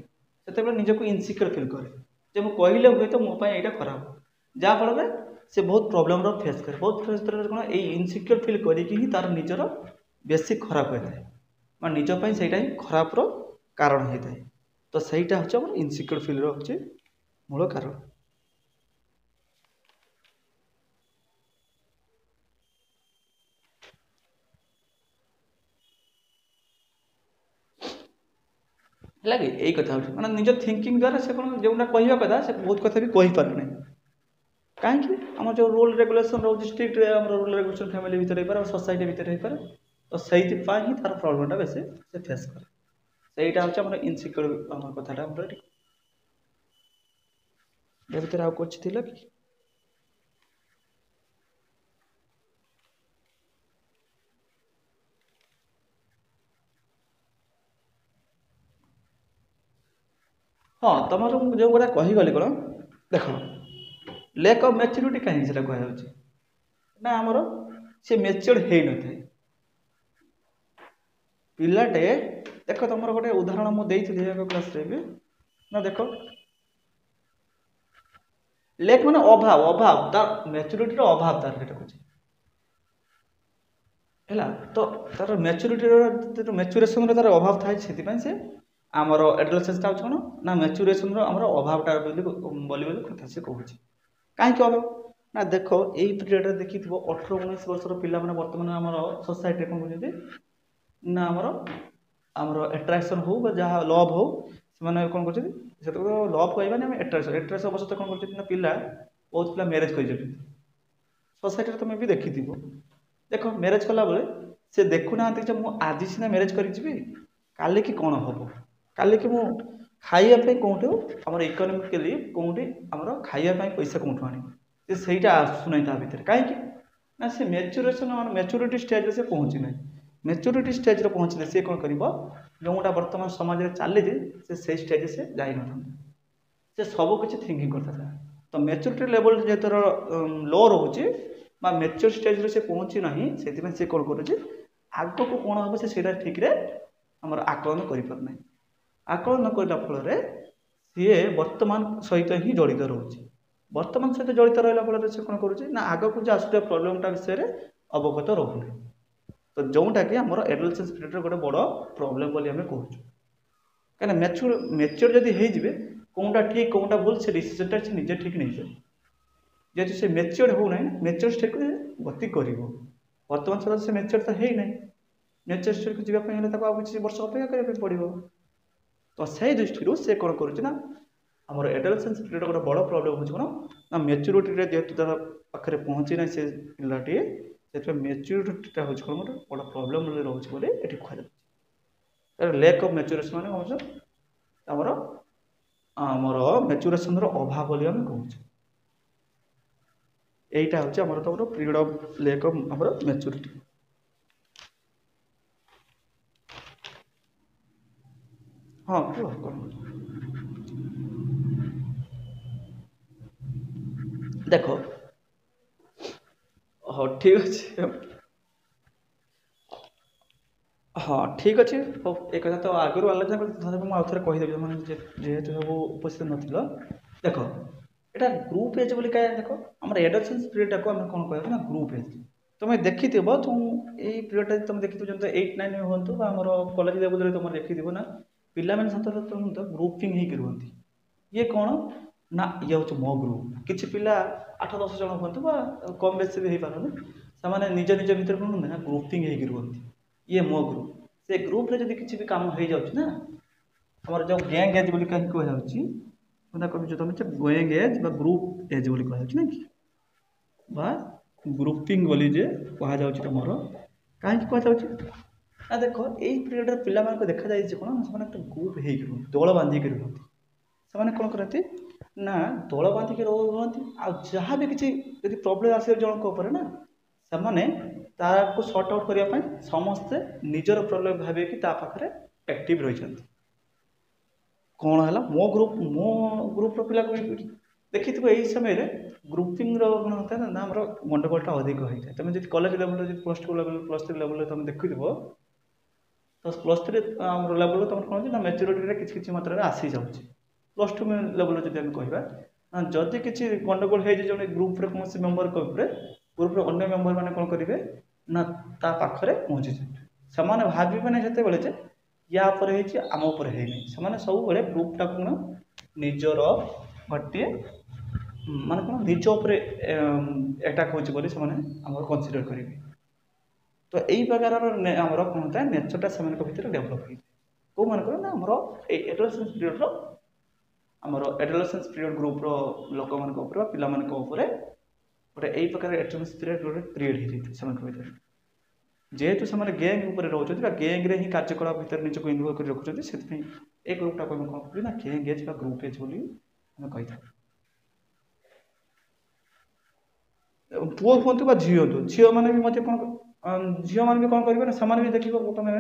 से निजक इनसिक्योर फिल करे जे मुझे कहले हुए तो मोपाई यहाँ खराब जहाँफल से बहुत प्रोब्लेम फेस करे बहुत फेस कर कौन ये इनसिक्योर फिल करके तार निजर बेसी खराब होता है निजपाई से खराब कारण होता है तो सहीटा हूँ इनसिक्योर फिल हूँ मूल कारण है कि यही कथा मैंने निज थिंकिंग द्वारा से कौन जो कहवा कथा से बहुत कथा भी कहीपर ना कहीं आम जो रूल रेगुलेशन रोज स्ट्रिक्ट रूल रेगुलेशन फैमिली भितर हो पारे सोसाइटी भितर हो पारे तो से तार प्रॉब्लमटा बेसी से फेस करे सहीटा हूँ इनसिक्योर कथाटा ये भितर आउ कुछ थी कि हाँ तुम जो गुड़ा कहीगली कौन देख लैक अफ मैच्योरिटी कहीं से कहुच्छे ना आमर सी मैच्योर हो न था पिलाटे देख तुम गोटे उदाहरण मुझे क्लास भी ना देख लैक माने अभाव अभाव तार मैच्योरिटी अभाव तार कहे ହେଲା। ତ ତାର ମ୍ୟାଚୁରେସନ୍ର ତାର ଅଭାବ ଥାଏ, ସେଥିପାଇଁ ସେ ଆମର ଏଡୋଲେସେନ୍ସଟା ହେଉଛି କ'ଣ ନା ମ୍ୟାଚୁରେସନ୍ର ଆମର ଅଭାବଟା ବୋଲି କଥା ସେ କହୁଛି। କାହିଁକି ଅଭାବ ନା ଦେଖ ଏଇ ପିରିୟଡ଼ରେ ଦେଖିଥିବ 18-19 ବର୍ଷର ପିଲାମାନେ ବର୍ତ୍ତମାନ ଆମର ସୋସାଇଟିରେ କ'ଣ କରୁଛନ୍ତି ନା ଆମର ଆମର ଆଟ୍ରାକ୍ସନ୍ ହଉ ବା ଯାହା ଲଭ୍ ହଉ, ସେମାନେ କ'ଣ କରୁଛନ୍ତି ସେତେବେଳେ ଲଭ୍ କହିବାନି, ଆମେ ଆଟ୍ରାକ୍ସନ୍ ଅବଶ୍ୟ କ'ଣ କରୁଛନ୍ତି ନା ପିଲା ବହୁତ ପିଲା ମ୍ୟାରେଜ୍ କରିଯାଉଛନ୍ତି। ସୋସାଇଟିରେ ତୁମେ ବି ଦେଖିଥିବ, ଦେଖ ମ୍ୟାରେଜ୍ କଲାବେଳେ ସେ ଦେଖୁନାହାନ୍ତି ଯେ ମୁଁ ଆଜି ସିନା ମ୍ୟାରେଜ୍ କରିଯିବି, କାଲିକି କ'ଣ ହେବ, କାଲିକି ମୁଁ ଖାଇବା ପାଇଁ କେଉଁଠୁ ଆମର ଇକୋନୋମିକାଲି କେଉଁଠି ଆମର ଖାଇବା ପାଇଁ ପଇସା କେଉଁଠୁ ଆଣିବି, ସେ ସେଇଟା ଆସୁନାହିଁ ତା ଭିତରେ। କାହିଁକି ନା ସେ ମ୍ୟାଚୁରିଟି ଷ୍ଟେଜ୍ରେ ସେ ପହଞ୍ଚି ନାହିଁ। ମ୍ୟାଚୁରିଟି ଷ୍ଟେଜ୍ରେ ପହଞ୍ଚିଲେ ସେ କ'ଣ କରିବ, ଯେଉଁଟା ବର୍ତ୍ତମାନ ସମାଜରେ ଚାଲିଛି ସେ ସେଇ ଷ୍ଟେଜ୍ରେ ସେ ଯାଇନଥାନ୍ତା, ସେ ସବୁ କିଛି ଥିଙ୍କିଂ କରିଥାନ୍ତା। ତ ମ୍ୟାଚୁରିଟି ଲେଭେଲ୍ ଯେତେବେଳେ ଲୋ ରହୁଛି ବା ମ୍ୟାଚୁର ଷ୍ଟେଜ୍ରେ ସେ ପହଞ୍ଚି ନାହିଁ, ସେଥିପାଇଁ ସେ କ'ଣ କରୁଛି ଆଗକୁ କ'ଣ ହେବ ସେ ସେଇଟା ଠିକ୍ରେ ଆମର ଆକଳନ କରିପାରୁନାହିଁ। ଆକଳନ ନ କରିବା ଫଳରେ ସିଏ ବର୍ତ୍ତମାନ ସହିତ ହିଁ ଜଡ଼ିତ ରହୁଛି। ବର୍ତ୍ତମାନ ସହିତ ଜଡ଼ିତ ରହିଲା ଫଳରେ ସେ କ'ଣ କରୁଛି ନା ଆଗକୁ ଯେ ଆସୁଥିବା ପ୍ରୋବ୍ଲେମ୍ଟା ବିଷୟରେ ଅବଗତ ରହୁନି। ତ ଯେଉଁଟାକି ଆମର ଏଡୋଲେସେନ୍ସ ପିରିୟଡ଼ର ଗୋଟେ ବଡ଼ ପ୍ରୋବ୍ଲେମ୍ ବୋଲି ଆମେ କହୁଛୁ। କାହିଁକିନା ମ୍ୟାଚୁର ଯଦି ହେଇଯିବେ କେଉଁଟା ଠିକ୍ କେଉଁଟା ଭୁଲ ସେ ଡିସିସନ୍ଟା ସେ ନିଜେ ଠିକ୍ ନେଇଯାଏ। ଯେହେତୁ ସେ ମ୍ୟାଚୁର ହେଉନାହିଁ, ମ୍ୟାଚୁର ଷ୍ଟେଜ୍କୁ ଗତି କରିବ। ବର୍ତ୍ତମାନ ସୁଦ୍ଧା ସେ ମ୍ୟାଚୁର ତ ହେଇନାହିଁ, ମ୍ୟାଚୁର ଷ୍ଟେଜ୍କୁ ଯିବା ପାଇଁ ହେଲେ ତାକୁ ଆଉ କିଛି ବର୍ଷ ଅପେକ୍ଷା କରିବା ପାଇଁ ପଡ଼ିବ। ତ ସେଇ ଦୃଷ୍ଟିରୁ ସେ କ'ଣ କରୁଛି ନା ଆମର ଏଡୋଲେସେନ୍ସ ପିରିୟଡ଼ ଗୋଟେ ବଡ଼ ପ୍ରୋବ୍ଲେମ୍ ହେଉଛି କ'ଣ ନା ମ୍ୟାଚୁରିଟିରେ ଯେହେତୁ ତାର ପାଖରେ ପହଞ୍ଚି ନାହିଁ ସେ ପିଲାଟିଏ, ସେଥିପାଇଁ ମ୍ୟାଚୁରିଟିଟା ହେଉଛି କ'ଣ ଗୋଟେ ବଡ଼ ପ୍ରୋବ୍ଲେମ୍ ରହୁଛି ବୋଲି ଏଠି କୁହାଯାଉଛି। ଲେକ୍ ଅଫ୍ ମ୍ୟାଚୁରେସନ୍ ମାନେ କ'ଣ ହେଉଛି ଆମର ମ୍ୟାଚୁରେସନ୍ର ଅଭାବ ବୋଲି ଆମେ କହୁଛୁ। এইটা হচ্ছে আমার তো পিরিয়ড অফ লেক অফ আমার ম্যাচুরিটি। ହଁ କୁହ କ'ଣ ଦେଖ, ହଁ ଠିକ୍ ଅଛି, ହଁ ଠିକ୍ ଅଛି। ହଉ ଏ କଥା ତ ଆଗରୁ ଆଲୋଚନା କରି ତଥାପି ମୁଁ ଆଉ ଥରେ କହିଦେବି, ମାନେ ଯେହେତୁ ସବୁ ଉପସ୍ଥିତ ନଥିଲ। ଦେଖ ଏଇଟା ଗ୍ରୁପ୍ ଏଜ୍ ବୋଲି କାହିଁ, ଦେଖ ଆମର ଏଡୋଲେସେନ୍ସ ପିରିୟଡ଼ଟାକୁ ଆମେ କ'ଣ କହିବା ନା ଗ୍ରୁପ୍ ଏଜ୍। ତୁମେ ଦେଖିଥିବ ଏଇ ପିରିୟଡ଼ଟା ତୁମେ ଦେଖିଥିବ ଯେମିତି 8-9 ହୁଅନ୍ତୁ ବା ଆମର କଲେଜ ଲେଭେଲରେ ତୁମେ ଦେଖିଥିବ ନା ପିଲାମାନେ ସାଧାରଣତଃ ଗ୍ରୁପିଂ ହେଇକି ରୁହନ୍ତି। ଇଏ କ'ଣ ନା ଇଏ ହେଉଛି ମୋ ଗ୍ରୁପ୍। କିଛି ପିଲା 8-10 ଜଣ ହୁଅନ୍ତୁ ବା କମ୍ ବେଶୀ ବି ହେଇପାରନ୍ତି, ସେମାନେ ନିଜ ନିଜ ଭିତରେ କ'ଣ ନା ଗ୍ରୁପିଂ ହେଇକି ରୁହନ୍ତି। ଇଏ ମୋ ଗ୍ରୁପ୍। ସେ ଗ୍ରୁପ୍ରେ ଯଦି କିଛି ବି କାମ ହେଇଯାଉଛି ନା, ଆମର ଯେଉଁ ଗ୍ୟାଙ୍ଗ ଏଜ୍ ବୋଲି କାହିଁକି କୁହାଯାଉଛି, କହୁଛୁ ତୁମେ ଗ୍ୟାଙ୍ଗ ଏଜ୍ ବା ଗ୍ରୁପ୍ ଏଜ୍ ବୋଲି କୁହାଯାଉଛି ନା କି, ବା ଗ୍ରୁପିଂ ବୋଲି ଯେ କୁହାଯାଉଛି ତୁମର। କାହିଁକି କୁହାଯାଉଛି ନା ଦେଖ ଏଇ ପିରିୟଡ଼ରେ ପିଲାମାନଙ୍କୁ ଦେଖାଯାଇଛି କ'ଣ ସେମାନେ ଗୋଟେ ଗ୍ରୁପ୍ ହେଇକି ରୁହନ୍ତି, ଦଳ ବାନ୍ଧିକି ରୁହନ୍ତି। ସେମାନେ କ'ଣ କରନ୍ତି ନା ଦଳ ବାନ୍ଧିକି ରୁହନ୍ତି, ଆଉ ଯାହା ବି କିଛି ଯଦି ପ୍ରୋବ୍ଲେମ୍ ଆସିବ ଜଣଙ୍କ ଉପରେ ନା, ସେମାନେ ତାକୁ ସର୍ଟ ଆଉଟ୍ କରିବା ପାଇଁ ସମସ୍ତେ ନିଜର ପ୍ରୋବ୍ଲେମ୍ ଭାବିକି ତା ପାଖରେ ଆକ୍ଟିଭ୍ ରହିଛନ୍ତି। କ'ଣ ହେଲା ମୋ ଗ୍ରୁପ୍ର ପିଲାକୁ ଦେଖିଥିବ ଏଇ ସମୟରେ ଗ୍ରୁପିଂର କ'ଣ ହୋଇଥାଏ ନା ଆମର ଗଣ୍ଡଗୋଳଟା ଅଧିକ ହୋଇଥାଏ। ତୁମେ ଯଦି କଲେଜ ଲେଭେଲରେ ଯଦି +2 ଲେଭେଲ +3 ଲେଭେଲରେ ତୁମେ ଦେଖିଥିବ, ତ +3 ଆମର ଲେଭେଲରେ ତୁମର କ'ଣ ହେଉଛି ନା ମ୍ୟାଚୁରିଟିରେ କିଛି କିଛି ମାତ୍ରାରେ ଆସିଯାଉଛି। +2 ଲେଭେଲରେ ଯଦି ଆମେ କହିବା, ଯଦି କିଛି ଗଣ୍ଡଗୋଳ ହେଇଛି ଜଣେ ଗ୍ରୁପ୍ରେ କୌଣସି ମେମ୍ବରଙ୍କ ଉପରେ, ଗ୍ରୁପ୍ର ଅନ୍ୟ ମେମ୍ବରମାନେ କ'ଣ କରିବେ ନା ତା ପାଖରେ ପହଞ୍ଚିଯିବେ। ସେମାନେ ଭାବିବେ ନାହିଁ ସେତେବେଳେ ଯେ ୟା ଉପରେ ହେଇଛି ଆମ ଉପରେ ହେଇନି। ସେମାନେ ସବୁବେଳେ ଗ୍ରୁପ୍ଟାକୁ କ'ଣ ନିଜର ଗୋଟିଏ ମାନେ କ'ଣ ନିଜ ଉପରେ ଆଟାକ୍ ହେଉଛି ବୋଲି ସେମାନେ ଆମର କନସିଡର କରିବେ। ତ ଏଇ ପ୍ରକାରର ଆମର କ'ଣ ଥାଏ ନେଚରଟା ସେମାନଙ୍କ ଭିତରେ ଡେଭଲପ୍ ହେଇଥାଏ। କେଉଁମାନଙ୍କର ନା ଆମର ଏଇ ଏଡୋଲେସେନ୍ସ ପିରିୟଡ଼ର ଆମର ଏଡୋଲେସେନ୍ସ ପିରିୟଡ଼ ଗ୍ରୁପ୍ର ଲୋକମାନଙ୍କ ଉପରେ ବା ପିଲାମାନଙ୍କ ଉପରେ ଗୋଟେ ଏଇ ପ୍ରକାର ଏଡୋଲେସେନ୍ସ ପିରିୟଡ଼ ଗୋଟେ କ୍ରିଏଟ୍ ହେଇଯାଇଥାଏ ସେମାନଙ୍କ ଭିତରେ। ଯେହେତୁ ସେମାନେ ଗ୍ୟାଙ୍ଗ ଉପରେ ରହୁଛନ୍ତି ବା ଗ୍ୟାଙ୍ଗରେ ହିଁ କାର୍ଯ୍ୟକଳାପ ଭିତରେ ନିଜକୁ ଇନଭଲ୍ଭ କରି ରଖୁଛନ୍ତି, ସେଥିପାଇଁ ଏ ଗ୍ରୁପ୍ଟାକୁ ଆମେ କ'ଣ କରୁଛୁ ନା ଗ୍ୟାଙ୍ଗ ଏଜ୍ ବା ଗ୍ରୁପ୍ ଏଜ୍ ବୋଲି ଆମେ କହିଥାଉ। ପୁଅ ହୁଅନ୍ତୁ ବା ଝିଅ ହୁଅନ୍ତୁ, ଝିଅମାନେ ବି ମଧ୍ୟ କ'ଣ ଝିଅମାନେ ବି କ'ଣ କରିବେ ନା ସେମାନେ ବି ଦେଖିବ ତୁମେ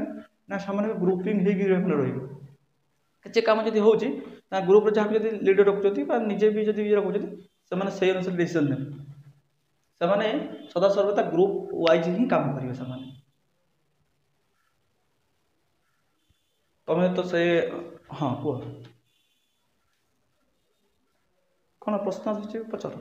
ନା ସେମାନେ ବି ଗ୍ରୁପିଂ ହେଇକି ରହିବେ। କିଛି କାମ ଯଦି ହେଉଛି ତା ଗ୍ରୁପ୍ରେ ଯାହାକୁ ଯଦି ଲିଡର ରଖୁଛନ୍ତି ବା ନିଜେ ବି ଯଦି ଇଏ ରଖୁଛନ୍ତି, ସେମାନେ ସେଇ ଅନୁସାରେ ଡିସିସନ୍ ନେବେ। ସେମାନେ ସଦାସର୍ବଦା ଗ୍ରୁପ୍ ୱାଇଜ୍ ହିଁ କାମ କରିବେ ସେମାନେ। ତମେ ତ ସେ ହଁ କୁହ କ'ଣ ପ୍ରଶ୍ନ ଆସୁଛି ପଚାର।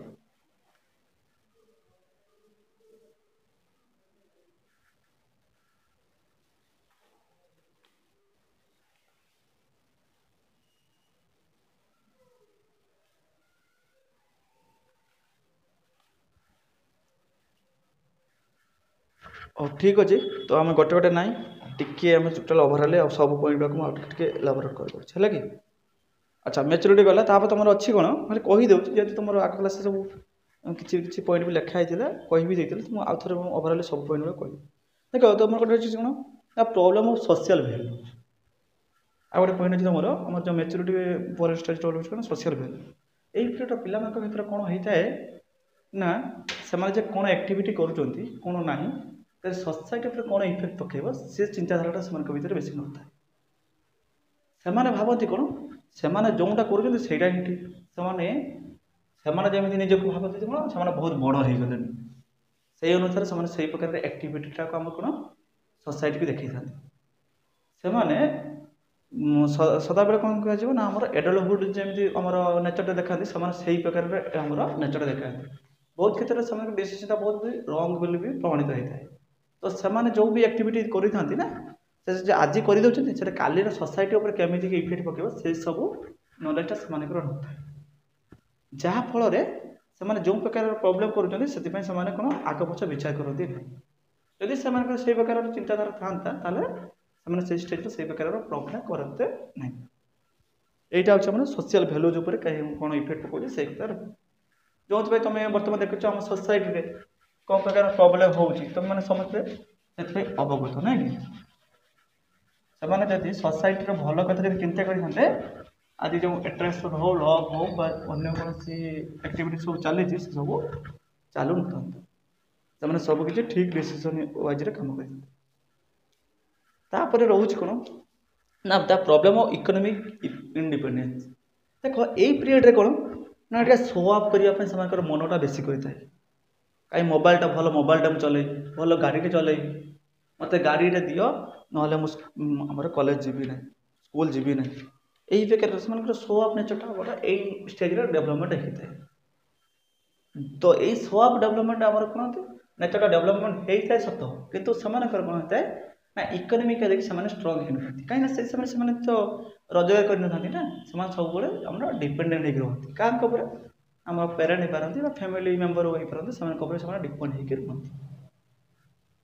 ହଉ ଠିକ୍ ଅଛି। ତ ଆମେ ଗୋଟେ ଗୋଟେ ନାଇଁ ଟିକେ ଆମେ ଟୋଟାଲ୍ ଓଭରାଲ୍ ଆଉ ସବୁ ପଏଣ୍ଟ ଗୁଡ଼ାକୁ ମୁଁ ଆଉ ଟିକେ ଏଲାବୋରେଟ୍ କରିଦେଉଛି ହେଲା କି। ଆଚ୍ଛା ମ୍ୟାଚୁରିଟି ଗଲା, ତାପରେ ତୁମର ଅଛି କ'ଣ ମାନେ କହିଦେଉଛି, ଯେହେତୁ ତୁମର ଆଗ କ୍ଲାସ୍ରେ ସବୁ କିଛି କିଛି ପଏଣ୍ଟ ବି ଲେଖା ହେଇଥିଲା କହିବି ଦେଇଥିଲେ, ମୁଁ ଆଉ ଥରେ ମୁଁ ଓଭରାଲ୍ ସବୁ ପଏଣ୍ଟ ଗୁଡ଼ା କହିବି। ଦେଖ ତୁମର ଗୋଟେ ଅଛି କ'ଣ ନା ପ୍ରୋବ୍ଲେମ୍ ଅଫ୍ ସୋସିଆଲ୍ ଭ୍ୟାଲ୍ୟୁ। ଆଉ ଗୋଟେ ପଏଣ୍ଟ ଅଛି ତୁମର ଆମର ଯେଉଁ ମ୍ୟାଚୁରିଟି ପରେ ଷ୍ଟେଜ୍ ରହୁଛି କ'ଣ ସୋସିଆଲ୍ ଭ୍ୟାଲ୍ୟୁ। ଏଇ ପିରିୟଡ଼ର ପିଲାମାନଙ୍କ ଭିତରେ କ'ଣ ହେଇଥାଏ ନା ସେମାନେ ଯେ କ'ଣ ଆକ୍ଟିଭିଟି କରୁଛନ୍ତି କ'ଣ ନାହିଁ, ସୋସାଇଟି ଉପରେ କ'ଣ ଇଫେକ୍ଟ ପକାଇବ ସେ ଚିନ୍ତାଧାରାଟା ସେମାନଙ୍କ ଭିତରେ ବେଶୀ ନଥାଏ। ସେମାନେ ଭାବନ୍ତି କ'ଣ ସେମାନେ ଯେଉଁଟା କରୁଛନ୍ତି ସେଇଟା ହିଁ ଠିକ୍। ସେମାନେ ଯେମିତି ନିଜକୁ ଭାବନ୍ତି କ'ଣ ସେମାନେ ବହୁତ ବଡ଼ ହେଇଗଲେଣି, ସେଇ ଅନୁସାରେ ସେମାନେ ସେଇ ପ୍ରକାର ଆକ୍ଟିଭିଟିଟାକୁ ଆମର କ'ଣ ସୋସାଇଟିକୁ ଦେଖେଇଥାନ୍ତି। ସେମାନେ ସଦାବେଳେ କ'ଣ କୁହାଯିବ ନା ଆମର ଏଡଲ୍ଟହୁଡ୍ ଯେମିତି ଆମର ନେଚରଟା ଦେଖାନ୍ତି, ସେମାନେ ସେଇ ପ୍ରକାରର ଆମର ନେଚରଟା ଦେଖାନ୍ତି। ବହୁତ କ୍ଷେତ୍ରରେ ସେମାନଙ୍କ ଡିସିସନ୍ଟା ବହୁତ ରଙ୍ଗ ବୋଲି ବି ପ୍ରମାଣିତ ହେଇଥାଏ। ତ ସେମାନେ ଯେଉଁ ବି ଆକ୍ଟିଭିଟି କରିଥାନ୍ତି ନା ସେ ଆଜି କରିଦେଉଛନ୍ତି ସେଇଟା କାଲିର ସୋସାଇଟି ଉପରେ କେମିତି ଇଫେକ୍ଟ ପକାଇବ ସେସବୁ ନଲେଜଟା ସେମାନଙ୍କର ନଥାଏ। ଯାହାଫଳରେ ସେମାନେ ଯେଉଁ ପ୍ରକାର ପ୍ରୋବ୍ଲେମ୍ କରୁଛନ୍ତି ସେଥିପାଇଁ ସେମାନେ କ'ଣ ଆଗ ପଛ ବିଚାର କରନ୍ତି ନାହିଁ। ଯଦି ସେମାନଙ୍କର ସେଇ ପ୍ରକାରର ଚିନ୍ତାଧାରା ଥାନ୍ତା ତାହେଲେ ସେମାନେ ସେଇ ଷ୍ଟେଜ୍ରେ ସେଇ ପ୍ରକାରର ପ୍ରୋବ୍ଲେମ୍ କରନ୍ତେ ନାହିଁ। এইটা হচ্ছে ଆମର ସୋସିଆଲ୍ ଭ୍ୟାଲୁଜ୍ ଉପରେ କ'ଣ ଇଫେକ୍ଟ ପକାଉଛି ସେଇ କଥା ରହିବ। ଯେଉଁଥିପାଇଁ ତୁମେ ବର୍ତ୍ତମାନ ଦେଖୁଛ ଆମ ସୋସାଇଟିରେ କ'ଣ ପ୍ରକାର ପ୍ରୋବ୍ଲେମ୍ ହେଉଛି ତୁମେମାନେ ସମସ୍ତେ ସେଥିପାଇଁ ଅବଗତ ନାଇଁ କି। ସେମାନେ ଯଦି ସୋସାଇଟିର ଭଲ କଥା ଯଦି ଚିନ୍ତା କରିଥାନ୍ତେ ଆଜି ଯେଉଁ ଆଟ୍ରାକ୍ସନ୍ ହଉ ଲଭ୍ ହଉ ବା ଅନ୍ୟ କୌଣସି ଆକ୍ଟିଭିଟି ସବୁ ଚାଲିଛି ସେସବୁ ଚାଲୁନଥାନ୍ତା। ସେମାନେ ସବୁକିଛି ଠିକ୍ ଡିସିସନ୍ ୱାଇଜ୍ରେ କାମ କରିଥାନ୍ତେ। ତାପରେ ରହୁଛି କ'ଣ ନା ଦ ପ୍ରୋବ୍ଲେମ୍ ଅଫ୍ ଇକୋନୋମିକ୍ ଇଣ୍ଡିପେଣ୍ଡେନ୍ସ। ଦେଖ ଏଇ ପିରିୟଡ଼ରେ କ'ଣ ନା ଟିକେ ଶୋ ଅଫ୍ କରିବା ପାଇଁ ସେମାନଙ୍କର ମନଟା ବେଶୀ କରିଥାଏ। କାହିଁ ମୋବାଇଲଟା ଭଲ ମୋବାଇଲଟା ମୁଁ ଚଲେଇବି, ଭଲ ଗାଡ଼ିଟେ ଚଲେଇବି, ମୋତେ ଗାଡ଼ିଟେ ଦିଅ ନହେଲେ ମୁଁ ଆମର କଲେଜ ଯିବି ନାହିଁ, ସ୍କୁଲ ଯିବି ନାହିଁ। এই ପ୍ରକାର ସେମାନଙ୍କର ଶୋ ଅଫ୍ ନେଚରଟା ଆମର ଏଇ ଷ୍ଟେଜ୍ରେ ଡେଭଲପମେଣ୍ଟ ହେଇଥାଏ। ତ ଏଇ ଶୋ ଅଫ୍ ଡେଭଲପମେଣ୍ଟ ଆମର କ'ଣ ନେଚରଟା ଡେଭଲପମେଣ୍ଟ ହେଇଥାଏ ସତ, କିନ୍ତୁ ସେମାନଙ୍କର କ'ଣ ହେଇଥାଏ ନା ଇକୋନୋମିକାଲି ସେମାନେ ଷ୍ଟ୍ରଙ୍ଗ ହେଇନଥାନ୍ତି। କାହିଁକିନା ସେଇ ସମୟରେ ସେମାନେ ତ ରୋଜଗାର କରିନଥାନ୍ତି ନା, ସେମାନେ ସବୁବେଳେ ଆମର ଡିପେଣ୍ଡେଣ୍ଟ ହେଇକି ରୁହନ୍ତି। କାହାଙ୍କ ଉପରେ ଆମ ପ୍ୟାରେଣ୍ଟ ହେଇପାରନ୍ତି ବା ଫ୍ୟାମିଲି ମେମ୍ବର ହେଇପାରନ୍ତି, ସେମାନଙ୍କ ଉପରେ ସେମାନେ ଡିପେଣ୍ଡ ହେଇକି ରୁହନ୍ତି।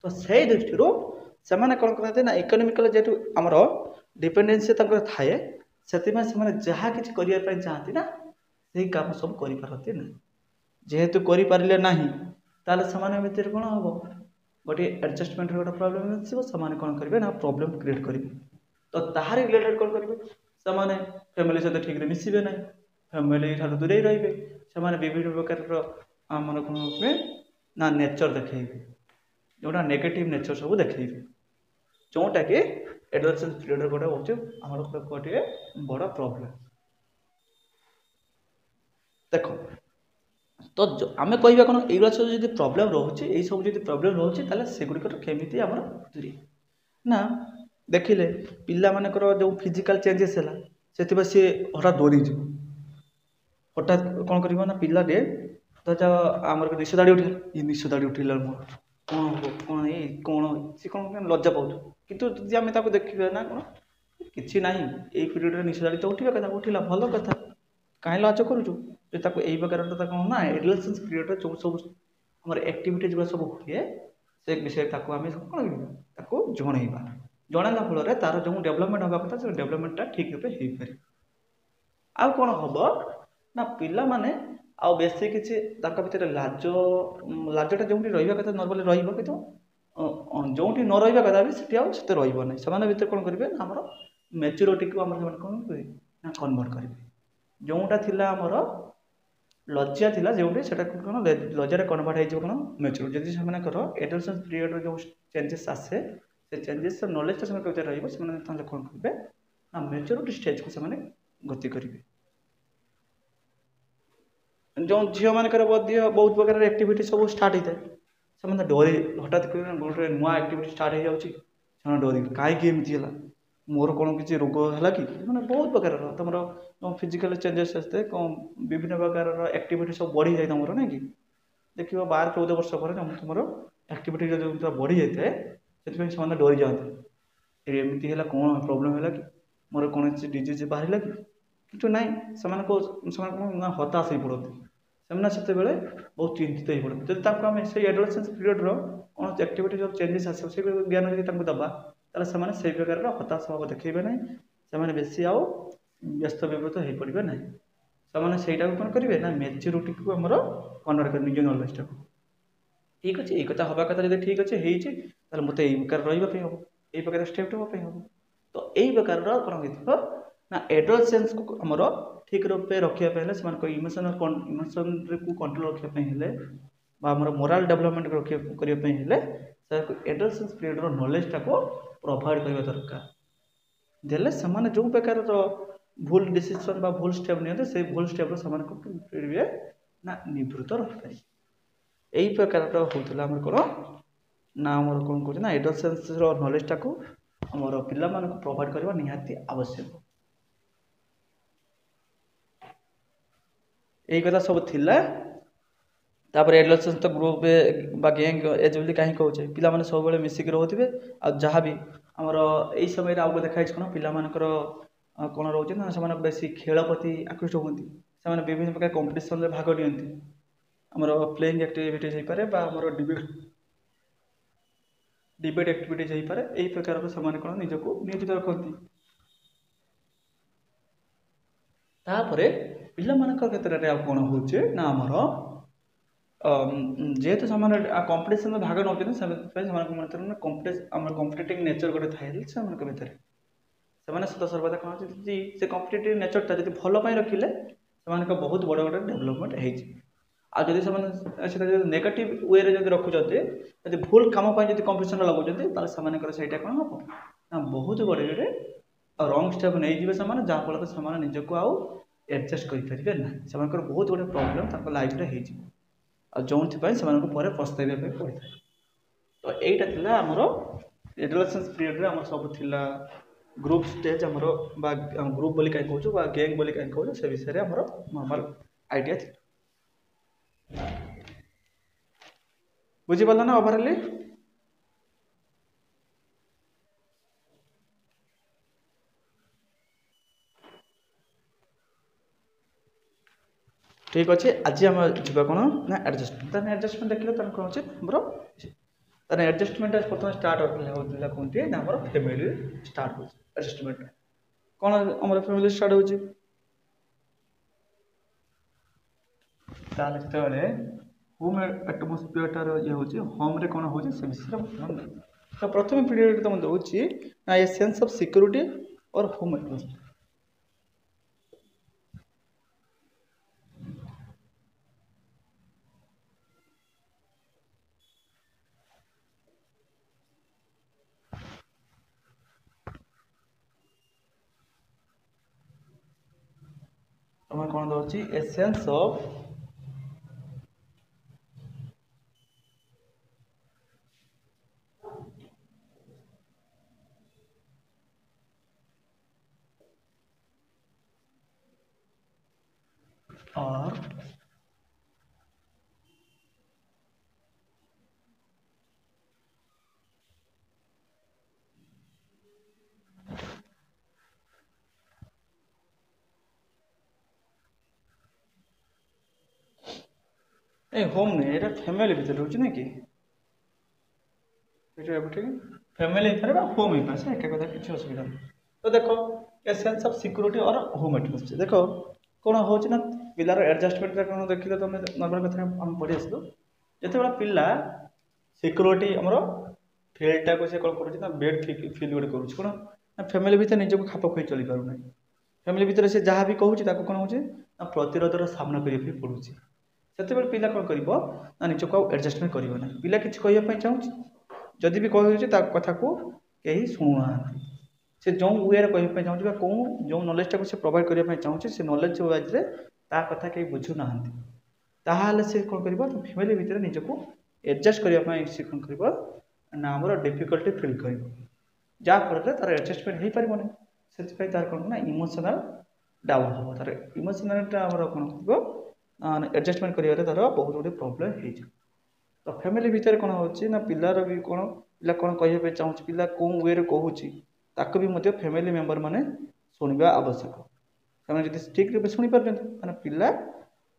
ତ ସେଇ ଦୃଷ୍ଟିରୁ ସେମାନେ କ'ଣ କରନ୍ତି ନା ଇକୋନୋମିକାଲି ଯେହେତୁ ଆମର ଡିପେଣ୍ଡେନ୍ସି ତାଙ୍କର ଥାଏ, ସେଥିପାଇଁ ସେମାନେ ଯାହା କିଛି କରିବା ପାଇଁ ଚାହାନ୍ତି ନା ସେଇ କାମ ସବୁ କରିପାରନ୍ତି ନାହିଁ। ଯେହେତୁ କରିପାରିଲେ ନାହିଁ ତାହେଲେ ସେମାନଙ୍କ ଭିତରେ କ'ଣ ହେବ ଗୋଟିଏ ଆଡ଼ଜଷ୍ଟମେଣ୍ଟର ଗୋଟେ ପ୍ରୋବ୍ଲେମ୍ ଆସିବ। ସେମାନେ କ'ଣ କରିବେ ନା ପ୍ରୋବ୍ଲେମ୍ କ୍ରିଏଟ୍ କରିବେ। ତ ତାହାର ରିଲେଟେଡ଼ କ'ଣ କରିବେ ସେମାନେ ଫ୍ୟାମିଲି ସହିତ ଠିକ୍ରେ ମିଶିବେ ନାହିଁ, ଫ୍ୟାମିଲି ଠାରୁ ଦୂରେଇ ରହିବେ। ସେମାନେ ବିଭିନ୍ନ ପ୍ରକାରର ଆମର କ'ଣ ହୁଏ ନା ନେଚର ଦେଖେଇବେ, ଯେଉଁଟା ନେଗେଟିଭ୍ ନେଚର ସବୁ ଦେଖେଇବେ, ଯେଉଁଟାକି ଆଡୋଲେସେନ୍ସ ପିରିୟଡ଼ରେ ଗୋଟେ ହେଉଛି ଆମର ଗୋଟିଏ ବଡ଼ ପ୍ରୋବ୍ଲେମ୍। ଦେଖ ତ ଆମେ କହିବା କ'ଣ ଏଇଗୁଡ଼ା ସବୁ ଯଦି ପ୍ରୋବ୍ଲେମ୍ ରହୁଛି, ଏଇସବୁ ଯଦି ପ୍ରୋବ୍ଲେମ୍ ରହୁଛି ତାହେଲେ ସେଗୁଡ଼ିକର କେମିତି ଆମର ଦୂରେଇ ନା ଦେଖିଲେ ପିଲାମାନଙ୍କର ଯେଉଁ ଫିଜିକାଲ୍ ଚେଞ୍ଜେସ୍ ହେଲା ସେଥିପାଇଁ ସିଏ ହଠାତ୍ ଡରିଯିବ। ହଠାତ୍ କ'ଣ କରିବ ନା ପିଲାଟେ ଧର ଆମର ନିଶ ଦାଡ଼ି ଉଠିଲା, ଇଏ ନିଶ ଦାଡ଼ି ଉଠିଲା ମୋର କ'ଣ ହେବ କ'ଣ କ'ଣ ସେ କ'ଣ ଲଜ୍ଜା ପାଉଛୁ। କିନ୍ତୁ ଯଦି ଆମେ ତାକୁ ଦେଖିବା ନା କ'ଣ କିଛି ନାହିଁ, ଏଇ ପିରିୟଡ଼ରେ ନିଶ ଦାଡ଼ି ତ ଉଠିବା କଥା, ଉଠିଲା ଭଲ କଥା, କାହିଁ ଲାଜ କରୁଛୁ। ଯଦି ତାକୁ ଏଇ ପ୍ରକାରଟା କ'ଣ ନା ଆଡୋଲେସେନ୍ସ ପିରିୟଡ଼ରେ ଯେଉଁ ସବୁ ଆମର ଆକ୍ଟିଭିଟି ଯେଉଁଗୁଡ଼ା ସବୁ ହୁଏ ସେ ବିଷୟରେ ତାକୁ ଆମେ କ'ଣ କରିବା ତାକୁ ଜଣେଇବା। ଜଣାଇଲା ଫଳରେ ତା'ର ଯେଉଁ ଡେଭଲପମେଣ୍ଟ ହେବା କଥା ସେ ଡେଭଲପମେଣ୍ଟଟା ଠିକ୍ ରୂପେ ହେଇପାରିବ। ଆଉ କ'ଣ ହେବ ନା ପିଲାମାନେ ଆଉ ବେଶୀ କିଛି ତାଙ୍କ ଭିତରେ ଲାଜଟା ଯେଉଁଠି ରହିବା କଥା ନର୍ମାଲି ରହିବ, କିନ୍ତୁ ଯେଉଁଠି ନ ରହିବା କଥା ବି ସେଠି ଆଉ ସେତେ ରହିବ ନାହିଁ। ସେମାନେ ଭିତରେ କ'ଣ କରିବେ ନା ଆମର ମ୍ୟାଚୁରିଟିକୁ ଆମର ସେମାନେ କ'ଣ କରିବେ ନା କନଭର୍ଟ କରିବେ। ଯେଉଁଟା ଥିଲା ଆମର ଲଜ୍ଜା ଥିଲା ଯେଉଁଠି ସେଟାକୁ କ'ଣ ଲଜ୍ଜାରେ କନଭର୍ଟ ହେଇଯିବ କ'ଣ ମ୍ୟାଚୁରିଟି। ଯଦି ସେମାନଙ୍କର ଆଡୋଲେସେନ୍ସ ପିରିୟଡ଼ରେ ଯେଉଁ ଚେଞ୍ଜେସ୍ ଆସେ ସେ ଚେଞ୍ଜେସ୍ର ନଲେଜଟା ସେମାନଙ୍କ ଭିତରେ ରହିବ, ସେମାନେ ତାହେଲେ କ'ଣ କରିବେ ନା ମ୍ୟାଚୁରିଟି ଷ୍ଟେଜ୍କୁ ସେମାନେ ଗତି କରିବେ। ଯେଉଁ ଝିଅମାନଙ୍କର ମଧ୍ୟ ବହୁତ ପ୍ରକାର ଆକ୍ଟିଭିଟି ସବୁ ଷ୍ଟାର୍ଟ ହେଇଥାଏ, ସେମାନେ ଡରି ହଠାତ୍ ଗୋଟେ ନୂଆ ଆକ୍ଟିଭିଟି ଷ୍ଟାର୍ଟ ହେଇଯାଉଛି, ସେମାନେ ଡରିବେ କାହିଁକି ଏମିତି ହେଲା, ମୋର କ'ଣ କିଛି ରୋଗ ହେଲା କି, ମାନେ ବହୁତ ପ୍ରକାରର ତୁମର ଫିଜିକାଲ୍ ଚେଞ୍ଜେସ୍ ଆସିଥାଏ, କ'ଣ ବିଭିନ୍ନ ପ୍ରକାରର ଆକ୍ଟିଭିଟି ସବୁ ବଢ଼ିଯାଏ ତୁମର ନାଇଁ କି। ଦେଖିବ 12-14 ବର୍ଷ ପରେ ତୁମର ଆକ୍ଟିଭିଟି ଯଦି ବଢ଼ି ଯାଇଥାଏ ସେଥିପାଇଁ ସେମାନେ ଡରିଯାଆନ୍ତି, ଏମିତି ହେଲା କ'ଣ ପ୍ରୋବ୍ଲେମ୍ ହେଲା କି, ମୋର କୌଣସି ଡିଜିଜ୍ ବାହାରିଲା କି। କିନ୍ତୁ ନାହିଁ ସେମାନେ କ'ଣ ହତାଶ ହେଇ ପଡ଼ନ୍ତି, ସେମାନେ ସେତେବେଳେ ବହୁତ ଚିନ୍ତିତ ହେଇପଡ଼ନ୍ତି। ଯଦି ତାଙ୍କୁ ଆମେ ସେଇ ଆଡୋଲେସେନ୍ସ ପିରିୟଡ଼ର କୌଣସି ଆକ୍ଟିଭିଟି ଯେଉଁ ଚେଞ୍ଜେସ୍ ଆସିବ ସେଇ ଜ୍ଞାନ ଯଦି ତାଙ୍କୁ ଦେବା ତାହେଲେ ସେମାନେ ସେଇ ପ୍ରକାରର ହତାଶ ଭାବ ଦେଖେଇବେ ନାହିଁ। ସେମାନେ ବେଶୀ ଆଉ ବ୍ୟସ୍ତ ବିବ୍ରତ ହେଇପଡ଼ିବେ ନାହିଁ। ସେମାନେ ସେଇଟାକୁ କ'ଣ କରିବେ ନା ମେଚ୍ୟୁରିଟିକୁ ଆମର କନଭର୍ଟ କରିବେ ନିଜ ନଲେଜଟାକୁ। ଠିକ୍ ଅଛି, ଏଇ କଥା ହେବା କଥା ଯଦି ଠିକ୍ ଅଛି ହେଇଛି ତାହେଲେ ମୋତେ ଏଇ ପ୍ରକାର ରହିବା ପାଇଁ ହେବ, ଏଇ ପ୍ରକାର ଷ୍ଟେପ୍ ନେବା ପାଇଁ ହେବ। ତ ଏଇ ପ୍ରକାରର କ'ଣ ହେଇଥିବ ନା ଆଡୋଲେସେନ୍ସକୁ ଆମର ଠିକ୍ ରୂପେ ରଖିବା ପାଇଁ ହେଲେ ସେମାନଙ୍କ ଇମୋସନକୁ କଣ୍ଟ୍ରୋଲ ରଖିବା ପାଇଁ ହେଲେ ବା ଆମର ମୋରାଲ ଡେଭଲପମେଣ୍ଟ କରିବା ପାଇଁ ହେଲେ ସେମାନଙ୍କୁ ଆଡୋଲେସେନ୍ସ ପିରିୟଡ଼ର ନଲେଜଟାକୁ ପ୍ରୋଭାଇଡ଼ କରିବା ଦରକାର। ଦେଲେ ସେମାନେ ଯେଉଁ ପ୍ରକାରର ଭୁଲ ଡିସିସନ୍ ବା ଭୁଲ ଷ୍ଟେପ୍ ନିଅନ୍ତି ସେଇ ଭୁଲ ଷ୍ଟେପ୍ରୁ ସେମାନଙ୍କୁ କରିବେ ନା ନିବୃତ୍ତ ରହିପାରିବେ। ଏଇ ପ୍ରକାରର ହେଉଥିଲା ଆମର କ'ଣ ନା ଆମର କ'ଣ କହୁଛି ନା ଆଡୋଲେସେନ୍ସର ନଲେଜଟାକୁ ଆମର ପିଲାମାନଙ୍କୁ ପ୍ରୋଭାଇଡ଼ କରିବା ନିହାତି ଆବଶ୍ୟକ। ଏଇ କଥା ସବୁ ଥିଲା। ତାପରେ ଆଡୋଲେସେନ୍ସ ତ ଗ୍ରୁପ ବା ଗ୍ୟାଙ୍ଗ ଏଜ୍ ବୋଲି କାହିଁ କହୁଛେ, ପିଲାମାନେ ସବୁବେଳେ ମିଶିକି ରହୁଥିବେ। ଆଉ ଯାହା ବି ଆମର ଏଇ ସମୟରେ ଆଉ ଗୋଟେ ଦେଖାଯାଇଛି କ'ଣ ପିଲାମାନଙ୍କର କ'ଣ ରହୁଛି ନା ସେମାନେ ବେଶୀ ଖେଳ ପ୍ରତି ଆକୃଷ୍ଟ ହୁଅନ୍ତି। ସେମାନେ ବିଭିନ୍ନ ପ୍ରକାର କମ୍ପିଟିସନରେ ଭାଗ ନିଅନ୍ତି। ଆମର ପ୍ଲେଇଂ ଆକ୍ଟିଭିଟିଜ୍ ହେଇପାରେ ବା ଆମର ଡିବେଟ୍ ଆକ୍ଟିଭିଟିଜ୍ ହେଇପାରେ। ଏଇ ପ୍ରକାରର ସେମାନେ କ'ଣ ନିଜକୁ ନିୟୋଜିତ ରଖନ୍ତି। ତାପରେ ପିଲାମାନଙ୍କ କ୍ଷେତ୍ରରେ ଆଉ କ'ଣ ହେଉଛି ନା ଆମର ଯେହେତୁ ସେମାନେ କମ୍ପିଟିସନରେ ଭାଗ ନେଉଛନ୍ତି ସେଥିପାଇଁ ସେମାନଙ୍କ ଭିତରେ ଆମର କମ୍ପିଟେଟିଭ୍ ନେଚର ଗୋଟେ ଥାଏ ସେମାନଙ୍କ ଭିତରେ। ସେମାନେ ସଦାସର୍ବଦା କ'ଣ ଯଦି ସେ କମ୍ପିଟେଟିଭ୍ ନେଚରଟା ଯଦି ଭଲ ପାଇଁ ରଖିଲେ ସେମାନଙ୍କ ବହୁତ ବଡ଼ ବଡ଼ ଡେଭଲପମେଣ୍ଟ ହେଇଛି। ଆଉ ଯଦି ସେମାନେ ସେଟା ଯଦି ନେଗେଟିଭ୍ ୱେରେ ଯଦି ରଖୁଛନ୍ତି, ଯଦି ଭୁଲ କାମ ପାଇଁ ଯଦି କମ୍ପିଟିସନ୍ ଲଗାଉଛନ୍ତି ତାହେଲେ ସେମାନଙ୍କର ସେଇଟା କ'ଣ ହେବ ନା ବହୁତ ବଡ଼ ରଙ୍ଗ ଷ୍ଟେପ୍ ନେଇଯିବେ ସେମାନେ, ଯାହାଫଳରେ ସେମାନେ ନିଜକୁ ଆଉ ଆଡ଼ଜଷ୍ଟ କରିପାରିବେ ନାହିଁ। ସେମାନଙ୍କର ବହୁତ ଗୁଡ଼ିଏ ପ୍ରୋବ୍ଲେମ୍ ତାଙ୍କ ଲାଇଫ୍ରେ ହେଇଯିବ ଆଉ ଯେଉଁଥିପାଇଁ ସେମାନଙ୍କୁ ପରେ ପସ୍ତାଇବା ପାଇଁ ପଡ଼ିଥାଏ। ତ ଏଇଟା ଥିଲା ଆମର ଆଡୋଲେସେନ୍ସ ପିରିୟଡ଼ରେ ଆମର ସବୁ ଥିଲା ଗ୍ରୁପ୍ ଷ୍ଟେଜ୍ ଆମର ବା ଗ୍ରୁପ୍ ବୋଲି କାହିଁ କହୁଛୁ ବା ଗ୍ୟାଙ୍ଗ ବୋଲି କାହିଁ କହୁଛୁ ସେ ବିଷୟରେ ଆମର ନର୍ମାଲ ଆଇଡ଼ିଆ ଥିଲା। ବୁଝିପାରିଲ ନା ଓଭରାଲି? ଠିକ୍ ଅଛି, ଆଜି ଆମେ ଯିବା କ'ଣ ନା ଆଡ଼ଜଷ୍ଟମେଣ୍ଟ। ତାହେଲେ ଆଡ଼ଜଷ୍ଟମେଣ୍ଟ ଦେଖିଲେ ତାହେଲେ କ'ଣ ଅଛି ଆମର ତାହେଲେ ଆଡ଼ଜଷ୍ଟମେଣ୍ଟ ପ୍ରଥମେ ଷ୍ଟାର୍ଟ ହେଉଥିଲା କୁହନ୍ତି ନା ଆମର ଫ୍ୟାମିଲି ଷ୍ଟାର୍ଟ ହେଉଛି। ଆଡ଼ଜଷ୍ଟମେଣ୍ଟ କ'ଣ ଆମର ଫ୍ୟାମିଲି ଷ୍ଟାର୍ଟ ହେଉଛି ତାହେଲେ ଯେତେବେଳେ ହୋମ୍ ଆଟମୋସ୍ଫିୟରଟାର ଇଏ ହେଉଛି ହୋମ୍ରେ କ'ଣ ହେଉଛି ସେ ବିଷୟରେ ବର୍ତ୍ତମାନ ତ ପ୍ରଥମେ ପିରିୟଡ଼ରେ ତୁମେ ଦେଉଛି ନା a sense of security or home atmosphere. ତୁମେ କ'ଣ ଦେଉଛି a sense of or a home नहीं ये फैमिली भीतर रोचे ना कि फैमिली होम हो पारे एक कथा किसी असुविधा नहीं। तो देख ए सेंस ऑफ सिक्योरिटी और होम एटमोस्फियर देख कौन हो पिलार एडजस्टमेंट कौन देखिए तुम नॉर्मल कथा हम पढ़ी आसलु जिते पिला सिक्योरिटी आमर फिल्डटा को कौन कर बेड फिल गोटे करुँच कौन ना फैमिली भितर निजक खाप खुई चली पारना फैमिली भितर से जहाँ भी कहूँ कौन हो प्रतिरोधर सामना करने पड़ूँ से पिला कौन कर निजक आडजस्टमेंट करना पिला किसी कहवाई चाहूँ जदि भी कह कथा को कहीं शुणुना से जो वे कहवाई चाहूँ कौन जो नॉलेजटा को प्रोवाइड करने चाहूँ से नॉलेज वाइज कथा कहीं बुझुना ताहले से कौन कर फैमिली भितर निजक एडजस्ट करने से कौन कर ना आम डिफिकल्टी फिल कर जहाँफल तार एडजस्टमेंट हो पार से तार कौन ना इमोशनल डाउन हम तार इमोशनलटा कौन कर एडजस्टमेंट कर तार बहुत गुड प्रोब्लेम हो तो फैमिली भितर कौन हो पिलार भी कौन पिला कौन कहवाई चाहूँ पिला कौन वे कहूँ ताको भी फैमिली मेम्बर मैंने शुणा आवश्यक से ठीक रूप शुणी पार पिला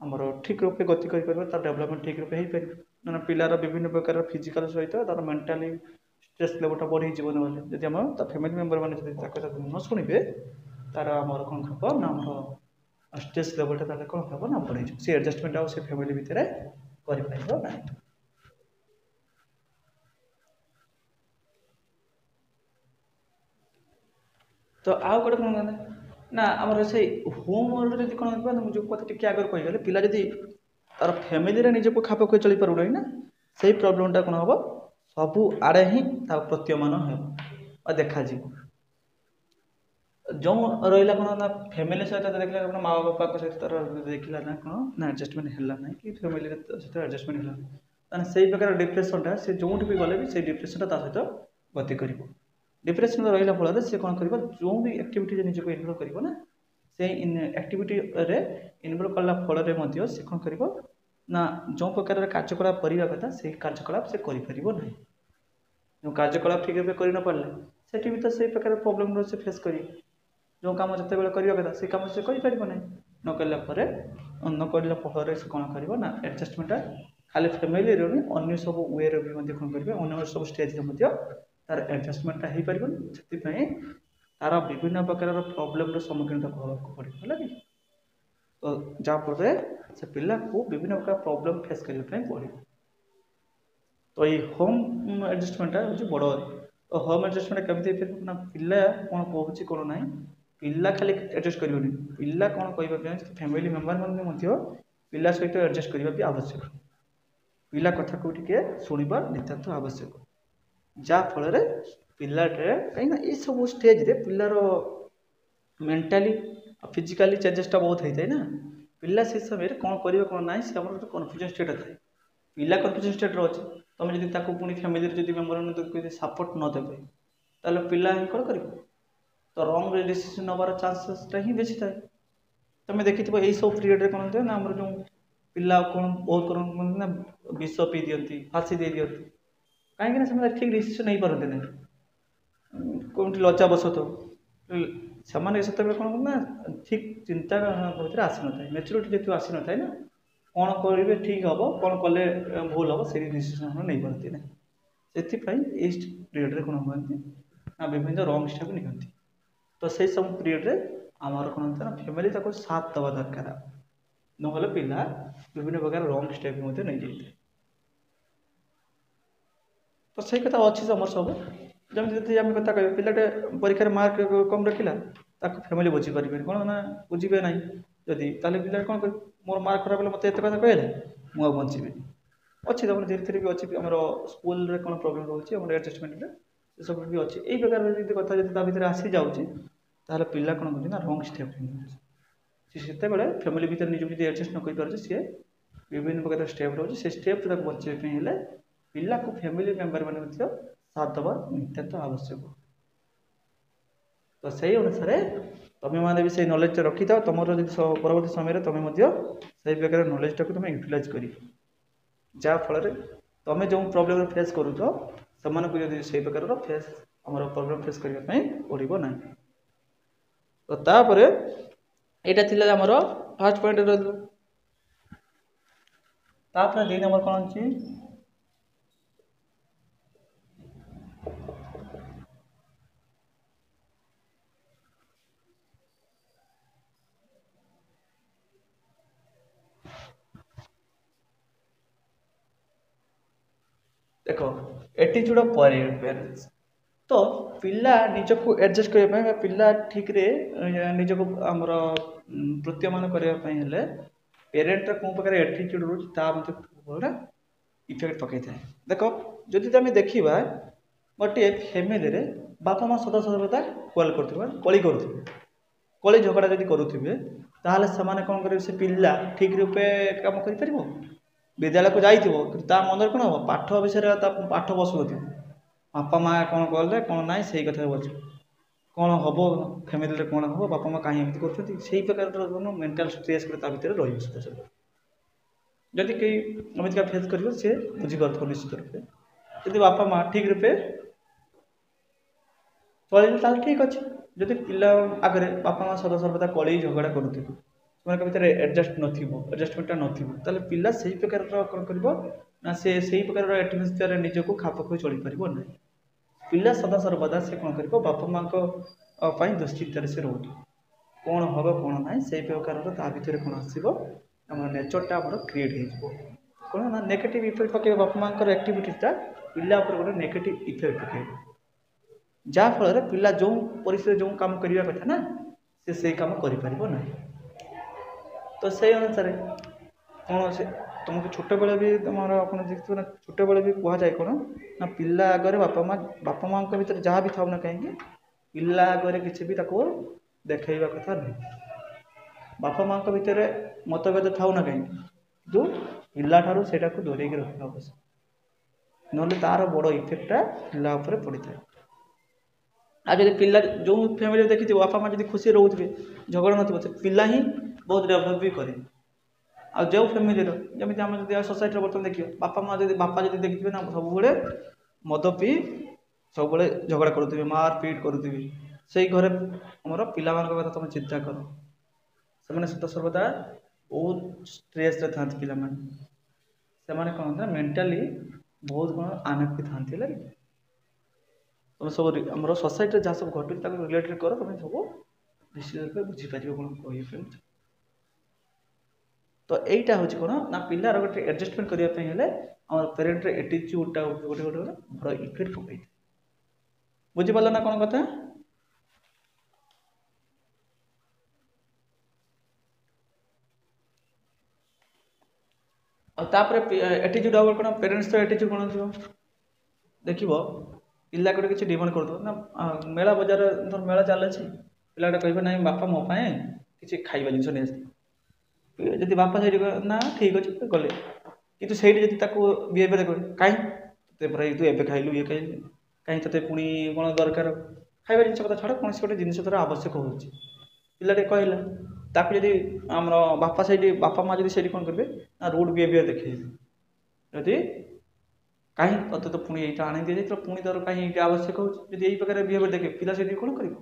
आमर ठीक रूपे गति कर तार डेवलपमेंट ठीक रूपे हो पार ना पिलार विभिन्न प्रकार फिजिकल सहित तार मेंटाली स्ट्रेस लेवलटा बढ़ी जीवन बोले जब आम फैमिली मेम्बर मैंने कथा न शुणे तार आमर कौन हम ना आमर स्ट्रेस लेवलटा कौन हम ना बढ़ी से एडजस्टमेंट आउ से फैमिली भितर कर तो आउ गोटे कौन कहते ना आमर से होम वर्ल्ड जब कौन जो कथा टी आगे कहीगले पिला जब तार फैमिली निजक खाप खुए चली पारूना ना से प्रोब्लेमटा कौन हम सबू आड़े ही प्रतीयमान हो देखा जो रहा कौन ना फैमिली सहित देखला माँ बापा सहित तार देखला ना कौन ना एडजस्टमेंट है ना कि फैमिली सहित एडजस्टमेंट है से प्रकार डिप्रेसनटा से जो भी गले भी से डिप्रेसनटा सहित गति कर डिप्रेशन रहा फल से कौन कर जो भी एक्टिविटी निजक इनवल्व कर से एक्टिविटी इनवल्व कला फल से कौन कर ना जो प्रकार कार्यकलाप करने कथा से कार्यकलाप से करें जो कार्यकलाप ठीक भाव कर पारे से भी तो से प्रकार प्रोब्लेम से फेस कर जो कम जिते बड़े करवा कथा से कम से कर न कला फल से कौन कर ना एडजस्टमेंट खाली फैमिली अन्य सब वे भी कौन करेंगे अन्य सब स्टेज तार एडजस्टमेंटा हो पार से तार विभिन्न प्रकार प्रोब्लेम सम्मुखीन पड़े कि तो जहाँफल से पिला को विभिन्न प्रकार प्रोब्लेम फेस करने पड़े तो ये होम एडजस्टमेंटा हूँ बड़ तो होम एडजस्टमेंट केमी ना पिला कौन कहूँ कौन ना पिला खाली एडजस्ट कर पिला कौन कह फैमिली मेम्बर मैंने पिला सहित एडजस्ट करने भी आवश्यक पिला कथा को शुणा नितांत आवश्यक जहाँफल पिलाटे कहीं ये सब स्टेज रे पिलार मेंटाली फिजिकाली चेंजेसटा बहुत होता है ना पिला से समय कौन कर कौन ना से कन्फ्यूजन स्टेट थाए पिला कन्फ्यूजन स्टेट अच्छे तुम जब पुणी फैमिली जब मेम्बर सपोर्ट न देवे ताल पिला ही कौन कर तो रंग डिसीजन नबार चान्सेसटा ही बेसी थाए तुम देखी यही सब पीरियड कौन होता है ना आम जो पिला कौन बहुत कौन ना विष पी दिखती फाँसी दे दिखती कहीं ठीक डिसीजन नहीं पारती ना कौन लज्जावश तो से कौन ना ठीक चिंता भर आसी न मेच्योरिटी जो आसी न ना कौन करेंगे ठीक हम कौन कले भूल हम से डिसीजन नहीं पारती ना से पीरियड कौन कहते ना विभिन्न रंग स्टेप निकलती तो से सब पीरियड आमर कौन होता है ना फैमिली साथ दवा दरकार ना पिला विभिन्न प्रकार रंग स्टेप नहीं जाए तो सही कथा अच्छी समर सब जमी आम कथा कह पिलाटे परीक्षा मार्क कम रखिला फैमिली बुझी पारे कौन ना बुझे ना जदि पिला कौन कर मोर मार्क खराब मत एत कथा कहले मुझे बचे अच्छी तुम धीरे धीरे भी अच्छी आम स्कूल कौन प्रोब्लेम रोचे एडजस्टमेंट सब भी अच्छी यही प्रकार कथा जब भर आसी जाऊँगी पिला कौन कर रंग स्टेप से फैमिली भर निज एडजस्ट न कर सी विभिन्न प्रकार स्टेप रोचे से स्टेप बचाई पिला को फैमिली मेम्बर मैंने साथ दवा नितांत आवश्यक तो सही अनुसार तुम मैंने भी से नॉलेज रखी था तुम परवर्ती समय तुम से प्रकार नॉलेजटा को तुम यूटिलाइज कर जहाँफल तुम जो प्रोब्लेम फेस करुच से प्रकार फेस आम प्रोब्लेम फेस करने पड़ो ना तो तापर यहाँ थी आमर फास्ट पॉइंट रहा तापर 2 नंबर कौन अच्छी देख एटीट्यूड ऑफ पेरेंट्स तो पिला निजक एडजस्ट करने पिला ठीक रे निजक आमर प्रतीयमान करने पेरेंट कौन प्रकार एटीट्यूड रोटा इफेक्ट पकई था देख जदि तुम देखा गोटे फैमिली रे बापा माँ सदा सर्वदा कल कली झगड़ा जब करुवे ताहले से कौन करेंगे से पिला ठीक रूपे काम कर विद्यालय को जाता मन कौन हम पाठ विषय पाठ बसुन बापा माँ कौन कले कौन ना से कथा बच कौन हम फैमिली कौन हम बापा माँ कहीं एमती कर प्रकार मेंटल स्ट्रेस भर रही जदि कई एमती फेस कर सी बुझीपार निश्चित रूपे यदि बापा माँ ठीक रूपे चल ठीक अच्छे जदि पिला आगे बापा माँ सदा सर्वदा कली झगड़ा करुवे ସେମାନଙ୍କ ଭିତରେ ଆଡ଼ଜଷ୍ଟମେଣ୍ଟଟା ନଥିବ ତାହେଲେ ପିଲା ସେଇ ପ୍ରକାରର କ'ଣ କରିବ ନା ସେ ସେଇ ପ୍ରକାରର ଆଟମୋସ୍ଫିୟରରେ ନିଜକୁ ଖାପ ଖୁଆଇ ଚଳିପାରିବ ନାହିଁ। ପିଲା ସଦାସର୍ବଦା ସେ କ'ଣ କରିବ ବାପା ମାଆଙ୍କ ପାଇଁ ଦୁଶ୍ଚିନ୍ତାରେ ସେ ରହୁଥିବ କ'ଣ ହେବ କ'ଣ ନାହିଁ ସେଇ ପ୍ରକାରର ତା ଭିତରେ କ'ଣ ଆସିବ ଆମର ନେଚରଟା ଆମର କ୍ରିଏଟ୍ ହେଇଯିବ କ'ଣ ନା ନେଗେଟିଭ୍ ଇଫେକ୍ଟ ପକାଇବ ବାପା ମାଆଙ୍କର ଆକ୍ଟିଭିଟିଟା ପିଲା ଉପରେ ଗୋଟେ ନେଗେଟିଭ୍ ଇଫେକ୍ଟ ପକାଇବ ଯାହାଫଳରେ ପିଲା ଯେଉଁ ପରିସ୍ଥିତିରେ ଯେଉଁ କାମ କରିବା କଥା ନା ସେ ସେଇ କାମ କରିପାରିବ ନାହିଁ। ତ ସେଇ ଅନୁସାରେ କ'ଣ ସେ ତୁମକୁ ଛୋଟବେଳେ ବି ତୁମର ଆପଣ ଦେଖିଥିବେ ନା ଛୋଟବେଳେ ବି କୁହାଯାଏ କ'ଣ ନା ପିଲା ଆଗରେ ବାପା ମାଆଙ୍କ ଭିତରେ ଯାହା ବି ଥାଉ ନା କାହିଁକି ପିଲା ଆଗରେ କିଛି ବି ତାକୁ ଦେଖାଇବା କଥା ନୁହେଁ। ବାପା ମାଆଙ୍କ ଭିତରେ ମତଭେଦ ଥାଉ ନା କାହିଁକି କିନ୍ତୁ ପିଲାଠାରୁ ସେଇଟାକୁ ଦୂରେଇକି ରଖିବା ଆବଶ୍ୟକ ନହେଲେ ତା'ର ବଡ଼ ଇଫେକ୍ଟଟା ପିଲା ଉପରେ ପଡ଼ିଥାଏ। ଆଉ ଯଦି ପିଲା ଯେଉଁ ଫ୍ୟାମିଲିରେ ଦେଖିଥିବ ବାପା ମାଆ ଯଦି ଖୁସି ରହୁଥିବେ ଝଗଡ଼ା ନଥିବ ସେ ପିଲା ହିଁ ବହୁତ ଡେଭଲପ୍ ବି କରିବେ। ଆଉ ଯେଉଁ ଫ୍ୟାମିଲିର ଯେମିତି ଆମେ ଯଦି ସୋସାଇଟିରେ ବର୍ତ୍ତମାନ ଦେଖିବା ବାପା ଯଦି ଦେଖିଥିବେ ନା ସବୁବେଳେ ମଦ ପିଇ ସବୁବେଳେ ଝଗଡ଼ା କରୁଥିବେ ମାର ପିଟ୍ କରୁଥିବେ ସେଇ ଘରେ ଆମର ପିଲାମାନଙ୍କ କଥା ତୁମେ ଚିନ୍ତା କର ସେମାନେ ସଦାସର୍ବଦା ବହୁତ ଷ୍ଟ୍ରେସ୍ରେ ଥାନ୍ତି ପିଲାମାନେ ସେମାନେ କ'ଣ ନା ମେଣ୍ଟାଲି ବହୁତ କ'ଣ ଆନଏକ୍ଟିଭ୍ ଥାନ୍ତି ହେଲା କି ତୁମେ ସବୁ ଆମର ସୋସାଇଟିରେ ଯାହା ସବୁ ଘଟୁଛି ତାକୁ ରିଲେଟେଡ୍ କର ତୁମେ ସବୁ ନିଶ୍ଚିତ ରୂପେ ବୁଝିପାରିବ କ'ଣ କହିପାରିବ। ତ ଏଇଟା ହେଉଛି କ'ଣ ନା ପିଲାର ଗୋଟେ ଆଡ଼ଜଷ୍ଟମେଣ୍ଟ କରିବା ପାଇଁ ହେଲେ ଆମର ପ୍ୟାରେଣ୍ଟର ଆଟିଚ୍ୟୁଡ଼ଟା ଗୋଟେ ବଡ଼ ଇଫେକ୍ଟ ପକାଇଥାଏ। ବୁଝିପାରିଲ ନା କ'ଣ କଥା? ଆଉ ତାପରେ ଆଟିଚ୍ୟୁଡ଼ ଆଉ କ'ଣ ପ୍ୟାରେଣ୍ଟସର ଆଟିଚ୍ୟୁଡ଼ କ'ଣ ଥିବ ଦେଖିବ ପିଲା ଗୋଟେ କିଛି ଡିମାଣ୍ଡ କରୁଥିବ ନା ମେଳା ବଜାର ଧର ମେଳା ଚାଲିଛି ପିଲାଟା କହିବ ନାହିଁ ବାପା ମୋ ପାଇଁ କିଛି ଖାଇବା ଜିନିଷ ନେଇ ଆସିଥିବେ ଯଦି ବାପା ସେଇଠି ନା ଠିକ୍ ଅଛି ଗଲେ କିନ୍ତୁ ସେଇଠି ଯଦି ତାକୁ ବିହେଭିୟର କରେ କାହିଁ ତୋତେ ପୁରା ତୁ ଏବେ ଖାଇଲୁ ଇଏ ଖାଇଲୁ କାହିଁ ତୋତେ ପୁଣି କ'ଣ ଦରକାର ଖାଇବା ଜିନିଷ କଥା ଛାଡ଼ କୌଣସି ଗୋଟେ ଜିନିଷ ଧର ଆବଶ୍ୟକ ହେଉଛି ପିଲାଟେ କହିଲା ତାକୁ ଯଦି ଆମର ବାପା ମାଆ ଯଦି ସେଇଠି କ'ଣ କରିବେ ନା ରୁଡ୍ ବିହେଭିୟର ଦେଖେଇବେ ଯଦି କାହିଁ ତୋତେ ତ ପୁଣି ଏଇଟା ଆଣି ଦିଆଯାଇଥିଲା ପୁଣି ତୋର କାହିଁ ଏଇଟା ଆବଶ୍ୟକ ହେଉଛି ଯଦି ଏଇ ପ୍ରକାର ବିହେଭିୟର ଦେଖେ ପିଲା ସେଇଠି କ'ଣ କରିବ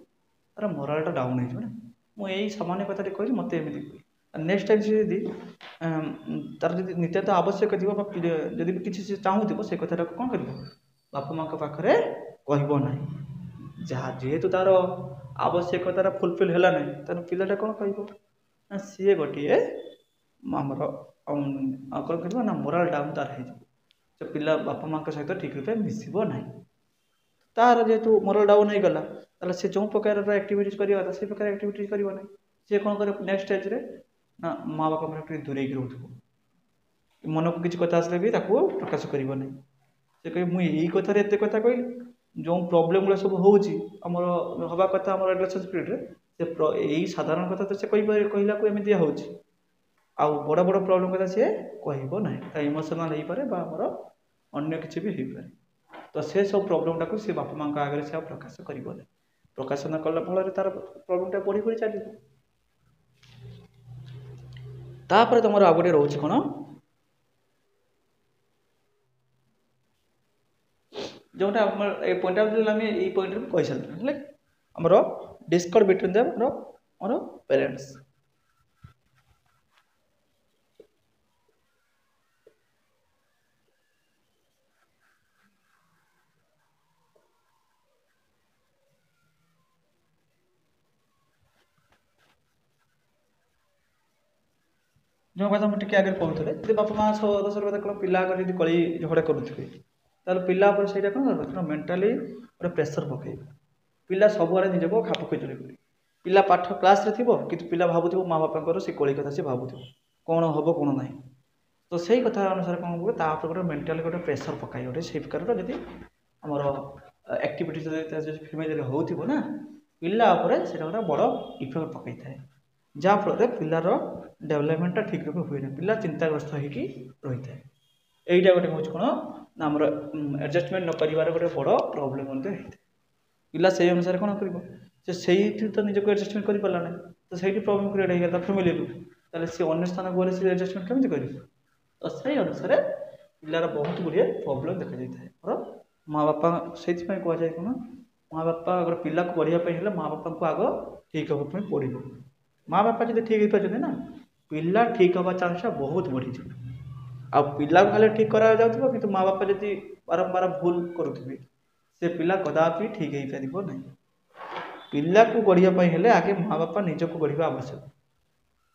ତାର ମୋରାଲଟା ଡାଉନ୍ ହେଇଯିବ ନା ମୁଁ ଏଇ ସାମାନ୍ୟ କଥାଟି କହିଲି ମୋତେ ଏମିତି କହିଲି ନେକ୍ସଟ ଟାଇମ୍ ସେ ଯଦି ତାର ଯଦି ନିତ୍ୟାନ୍ତ ଆବଶ୍ୟକ ଥିବ ବା ଯଦି ବି କିଛି ସେ ଚାହୁଁଥିବ ସେ କଥାଟାକୁ କ'ଣ କରିବ ବାପା ମାଆଙ୍କ ପାଖରେ କହିବ ନାହିଁ ଯେହେତୁ ତାର ଆବଶ୍ୟକତାର ଫୁଲଫିଲ୍ ହେଲା ନାହିଁ ତାହେଲେ ପିଲାଟା କ'ଣ କହିବ ନା ସିଏ ଗୋଟିଏ ଆମର କ'ଣ କରିବ ନା ମୋରାଲ ଡାଉନ୍ ତାର ହେଇଯିବ ସେ ପିଲା ବାପା ମାଆଙ୍କ ସହିତ ଠିକ୍ ରୂପେ ମିଶିବ ନାହିଁ ତାର ଯେହେତୁ ମୋରାଲ ଡାଉନ୍ ହେଇଗଲା ତାହେଲେ ସେ ଯେଉଁ ପ୍ରକାରର ଆକ୍ଟିଭିଟିଜ୍ କରିବା କଥା ସେଇ ପ୍ରକାର ଆକ୍ଟିଭିଟିଜ୍ କରିବ ନାହିଁ ସେ କ'ଣ କରିବ ନେକ୍ସଟ ଷ୍ଟେଜ୍ରେ ନା ମାଆ ବାପା ମାନେ ଟିକେ ଦୂରେଇକି ରହୁଥିବ ମନକୁ କିଛି କଥା ଆସିଲେ ବି ତାକୁ ପ୍ରକାଶ କରିବ ନାହିଁ ସେ କହିବ ମୁଁ ଏଇ କଥାରେ ଏତେ କଥା କହିଲି ଯେଉଁ ପ୍ରୋବ୍ଲେମ୍ ଗୁଡ଼ା ସବୁ ହେଉଛି ଆମର ହେବା କଥା ଆମର ରିଲେସନସିପ୍ରେ ସେ ଏଇ ସାଧାରଣ କଥା ତ ସେ କହିଲାକୁ ଏମିତି ହେଉଛି ଆଉ ବଡ଼ ବଡ଼ ପ୍ରୋବ୍ଲେମ୍ କଥା ସିଏ କହିବ ନାହିଁ ତା ଇମୋସନାଲ୍ ହେଇପାରେ ବା ଆମର ଅନ୍ୟ କିଛି ବି ହେଇପାରେ ତ ସେ ସବୁ ପ୍ରୋବ୍ଲେମ୍ଟାକୁ ସେ ବାପା ମାଆଙ୍କ ଆଗରେ ସେ ଆଉ ପ୍ରକାଶ କରିବ ନାହିଁ ପ୍ରକାଶ ନ କଲା ଫଳରେ ତାର ପ୍ରୋବ୍ଲେମ୍ଟା ବଢ଼ି ବଢ଼ି ଚାଲିବ। ତାପରେ ତୁମର ଆଉ ଗୋଟେ ରହୁଛି କ'ଣ ଯେଉଁଟା ଆମର ଏ ପଏଣ୍ଟଟା ଆମେ ଏଇ ପଏଣ୍ଟରେ କହିସାରିଲୁ ହେଲେ ଆମର ଡିସ୍କଟ୍ ବିଟୱିନ୍ ଦ ଆମର ପ୍ୟାରେଣ୍ଟସ୍ ଯେଉଁ କଥା ମୁଁ ଟିକେ ଆଗରେ କହୁଥିଲେ ଯଦି ବାପା ମାଆ ସଦସ୍ୟ କ'ଣ ପିଲା ଆଗରେ ଯଦି କଳି ଝଗଡ଼ା କରୁଥିବେ ତାହେଲେ ପିଲା ଉପରେ ସେଇଟା କ'ଣ କରିବ ମେଣ୍ଟାଲି ଗୋଟେ ପ୍ରେସର ପକାଇବ ପିଲା ସବୁଆଡ଼େ ନିଜକୁ ଖାପ ଖୁଆଇ ଚଳିବ ପିଲା ପାଠ କ୍ଲାସ୍ରେ ଥିବ କିନ୍ତୁ ପିଲା ଭାବୁଥିବ ମାଆ ବାପାଙ୍କର ସେ କଳି କଥା ସେ ଭାବୁଥିବ କ'ଣ ହେବ କ'ଣ ନାହିଁ ତ ସେଇ କଥା ଅନୁସାରେ କ'ଣ କରିବ ତା ଉପରେ ଗୋଟେ ମେଣ୍ଟାଲି ଗୋଟେ ପ୍ରେସର ପକାଇ ଗୋଟେ ସେଇ ପ୍ରକାରର ଯଦି ଆମର ଆକ୍ଟିଭିଟି ଯଦି ଫ୍ୟାମିଲିରେ ହେଉଥିବ ନା ପିଲା ଉପରେ ସେଇଟା ଗୋଟେ ବଡ଼ ଇଫେକ୍ଟ ପକାଇଥାଏ ଯାହାଫଳରେ ପିଲାର ଡେଭଲପମେଣ୍ଟଟା ଠିକ୍ ରୂପେ ହୁଏ ନାହିଁ ପିଲା ଚିନ୍ତାଗ୍ରସ୍ତ ହେଇକି ରହିଥାଏ ଏଇଟା ଗୋଟେ ହେଉଛି କ'ଣ ନା ଆମର ଆଡ଼ଜଷ୍ଟମେଣ୍ଟ ନ କରିବାର ଗୋଟେ ବଡ଼ ପ୍ରୋବ୍ଲେମ୍ ମଧ୍ୟ ହେଇଥାଏ ପିଲା ସେଇ ଅନୁସାରେ କ'ଣ କରିବ ସେ ସେଇଠି ତ ନିଜକୁ ଆଡ଼ଜଷ୍ଟମେଣ୍ଟ କରିପାରିଲା ନାହିଁ ତ ସେଇଠି ପ୍ରୋବ୍ଲେମ୍ କ୍ରିଏଟ୍ ହେଇଗଲା ଫ୍ୟାମିଲିରୁ ତାହେଲେ ସେ ଅନ୍ୟ ସ୍ଥାନକୁ ଗଲେ ସେ ଆଡ଼ଜଷ୍ଟମେଣ୍ଟ କେମିତି କରିବ ତ ସେଇ ଅନୁସାରେ ପିଲାର ବହୁତ ଗୁଡ଼ିଏ ପ୍ରୋବ୍ଲେମ୍ ଦେଖାଯାଇଥାଏ ଆମର ମାଆ ବାପା ସେଇଥିପାଇଁ କୁହାଯାଏ କ'ଣ ମାଆ ବାପା ଆଗର ପିଲାକୁ ପଢ଼ିବା ପାଇଁ ହେଲେ ମାଆ ବାପାଙ୍କୁ ଆଗ ଠିକ୍ ହେବା ପାଇଁ ପଡ଼ିବ माँ बापा जब ठीक हो ना पिला ठीक हवा चांस बहुत बढ़ी आ पिला खाली ठीक करा जाउथबो कि माँ बापा जब बारंबार भूल करुवे से पिला कदापि ठीक हो पार नहीं। पिला को गढ़िया हेले आगे माँ बापा निजक गढ़ा आवश्यक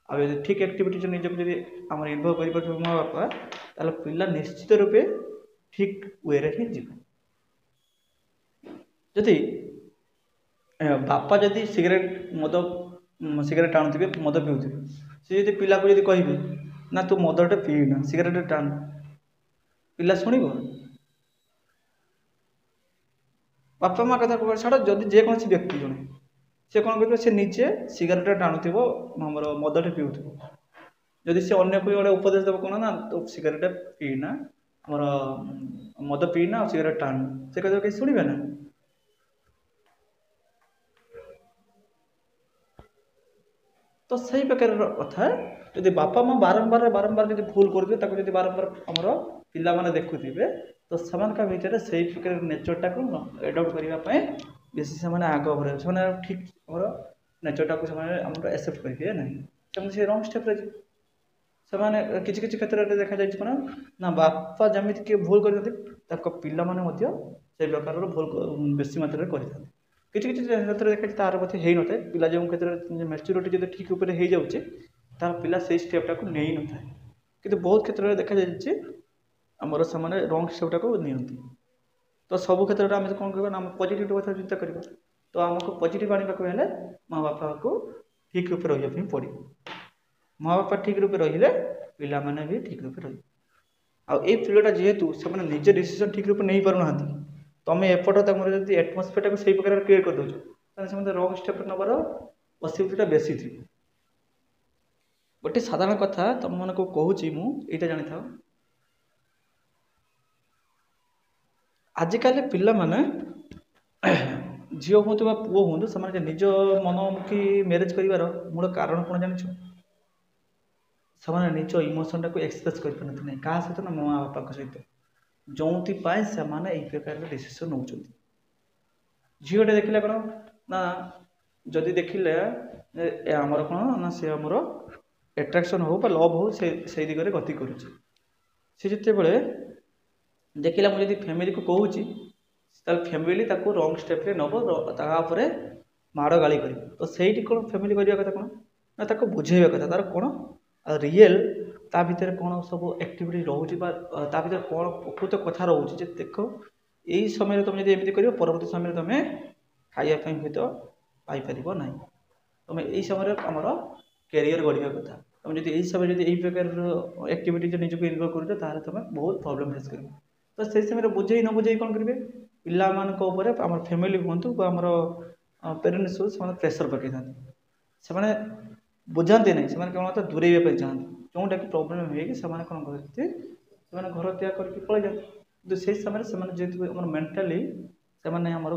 आ ठीक एक्टिविटी निजक जब आम इनभल्व कर माँ बापा ताल पिला निश्चित रूपे ठीक वे ही जीव। जदि बापा जदि सिगरेट मद सिगरेट टाणुवे मद पिउे सी जब पिला को कहे ना तू मदटे पीना सिगरेट टाण पिला शुण बापा माँ कथा कह छाड़ जदि जेकोसी व्यक्ति जड़े से कौन कर से निजे सिगरेट टाणुव आमर मदटे पिउे जदि से अन्य कोई गोटे उपदेश देव कौन ना तो सिगरेट पीना आमर मद पीना और सिगरेट टाण से कह कहीं शुणे ना। तो सही प्रकार कथा जब बापा माँ बारंबार बारंबार जब भूल करेंगे जब बारंबार आमर पिला माने देखुवे तो से भितर से प्रकार नेचरटा को एडप्ट करने बेसी से आग भर से ठीक आमर नेचरटा को एक्सेप्ट करेंगे ना से रंग स्टेप से किसी किसी क्षेत्र में देखा जाए कौन ना बापा जमी किए भूल कर पिला माने से प्रकार भूल बेसी मात्रा करते किसी किसी क्षेत्र देखा तार बोधे हो न था पिला जो क्षेत्र में मैच्योरिटी जो ठीक उपर हो जाए तार पिला से स्टेपटा को नहीं न था कि बहुत क्षेत्र में देखा जाए आमर से रंग स्टेपटा को नहीं। तो सब क्षेत्र में आम कौन करना पॉजिटिव कथा चिंता करवा तो आमको पॉजिटिव आने को हेले माँ बापा को ठीक रूप रही पड़े माँ बापा ठीक रूप रही पिला माने भी ठीक रूप रही आई पिलाटा जेहेतु से निजे डिसीजन ठीक रूप नहीं पार ना तुम एपट जब एटमोस्फियर को सही प्रकार क्रिएट कर दौर से रंग स्टेप नबार पसिबिलिटी बेसी थी। गोटे साधारण कथा तुम मन को कहूँ मुझे जानी था आजिकल पिला माने झील हूँ पुओ हूँ से निज मनमुखी मैरेज कर मूल कारण कौन जान से निज इमोशन टाक एक्सप्रेस कर क्या सहित ना माँ बापा सहित जो से प्रकार डिसीजन नौ झीटे देखिले कौन ना जदि देखिले आमर कौन ना सी आमर एट्राक्शन हो लव हो से दिगरे गति करुचे जिते बड़े देखिला मुझे फैमिली को कहूँ फैमिली रंग स्टेप नब माड़ गाड़ी कर तो सही कौन फैमिली करने कथा कौन ना बुझेगा कथा तार कौन रियल ता भीतर कौन सब एक्टिविटी रोचे ता भीतर कौन प्रकृत कथा रोचे देख यही समय तुम जब एमती कर परवर्त समय तुम खायापी हुए तो पाइपर ना तुम यही समय आमर कैरियर गढ़ा कथा तुम जब यही समय जब यही प्रकार एक्टिविटी निजक इनवल्व कर तुम बहुत प्रॉब्लम फेस कर तो से समय बुझे न बुझे कौन करेंगे पिला आम फैमिली हूँ आमर पेरेन्ट्स हो प्रेसर पकई था से बुझाते नहीं से कौन दूरेबा चाहते जोटा कि प्रोब्लेम हो कौन करते घर त्याग करके पलि जाते कि से समय से जेहतु मेन्टाली से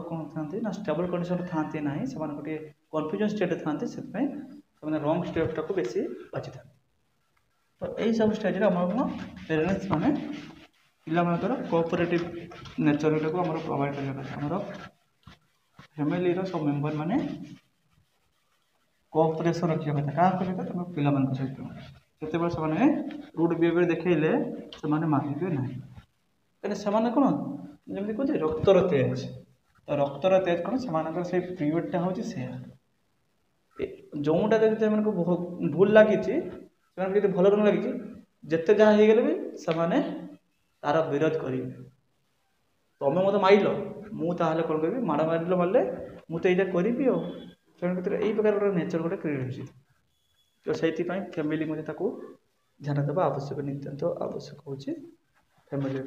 कौन था ना स्टेबल कंडीशन था ना से गोटे कन्फ्यूजन स्टेट था से रंग स्टेपटा को बेसी बाची था। तो यही सब स्टेज कौन पेरेन्ट्स माने पिला कोऑपरेटिव नेचर को आम प्रोवाइड कर फैमिली सब मेम्बर माने कोऑपरेशन रखा कथा क्या तुम पिला सहित जो से रूड बिहेवियर देखले से मानिबे ना कहीं कौन जमी कहते रक्तर तेज तो रक्तर तेज कौन से पीरियडटा हूँ जोटा जब भूल लगी भल न लगी जिते जहाँ हो गले भी से तार विरोध करेंगे तुम्हें मत मारिल मुझे कौन करी माड़ मारिल मारे मुझे यहाँ करी यही प्रकार गोटे नेचर गोटे क्रिएट हो तो से फैमिली ध्यान देवा आवश्यक नितांत आवश्यक हूँ फैमिली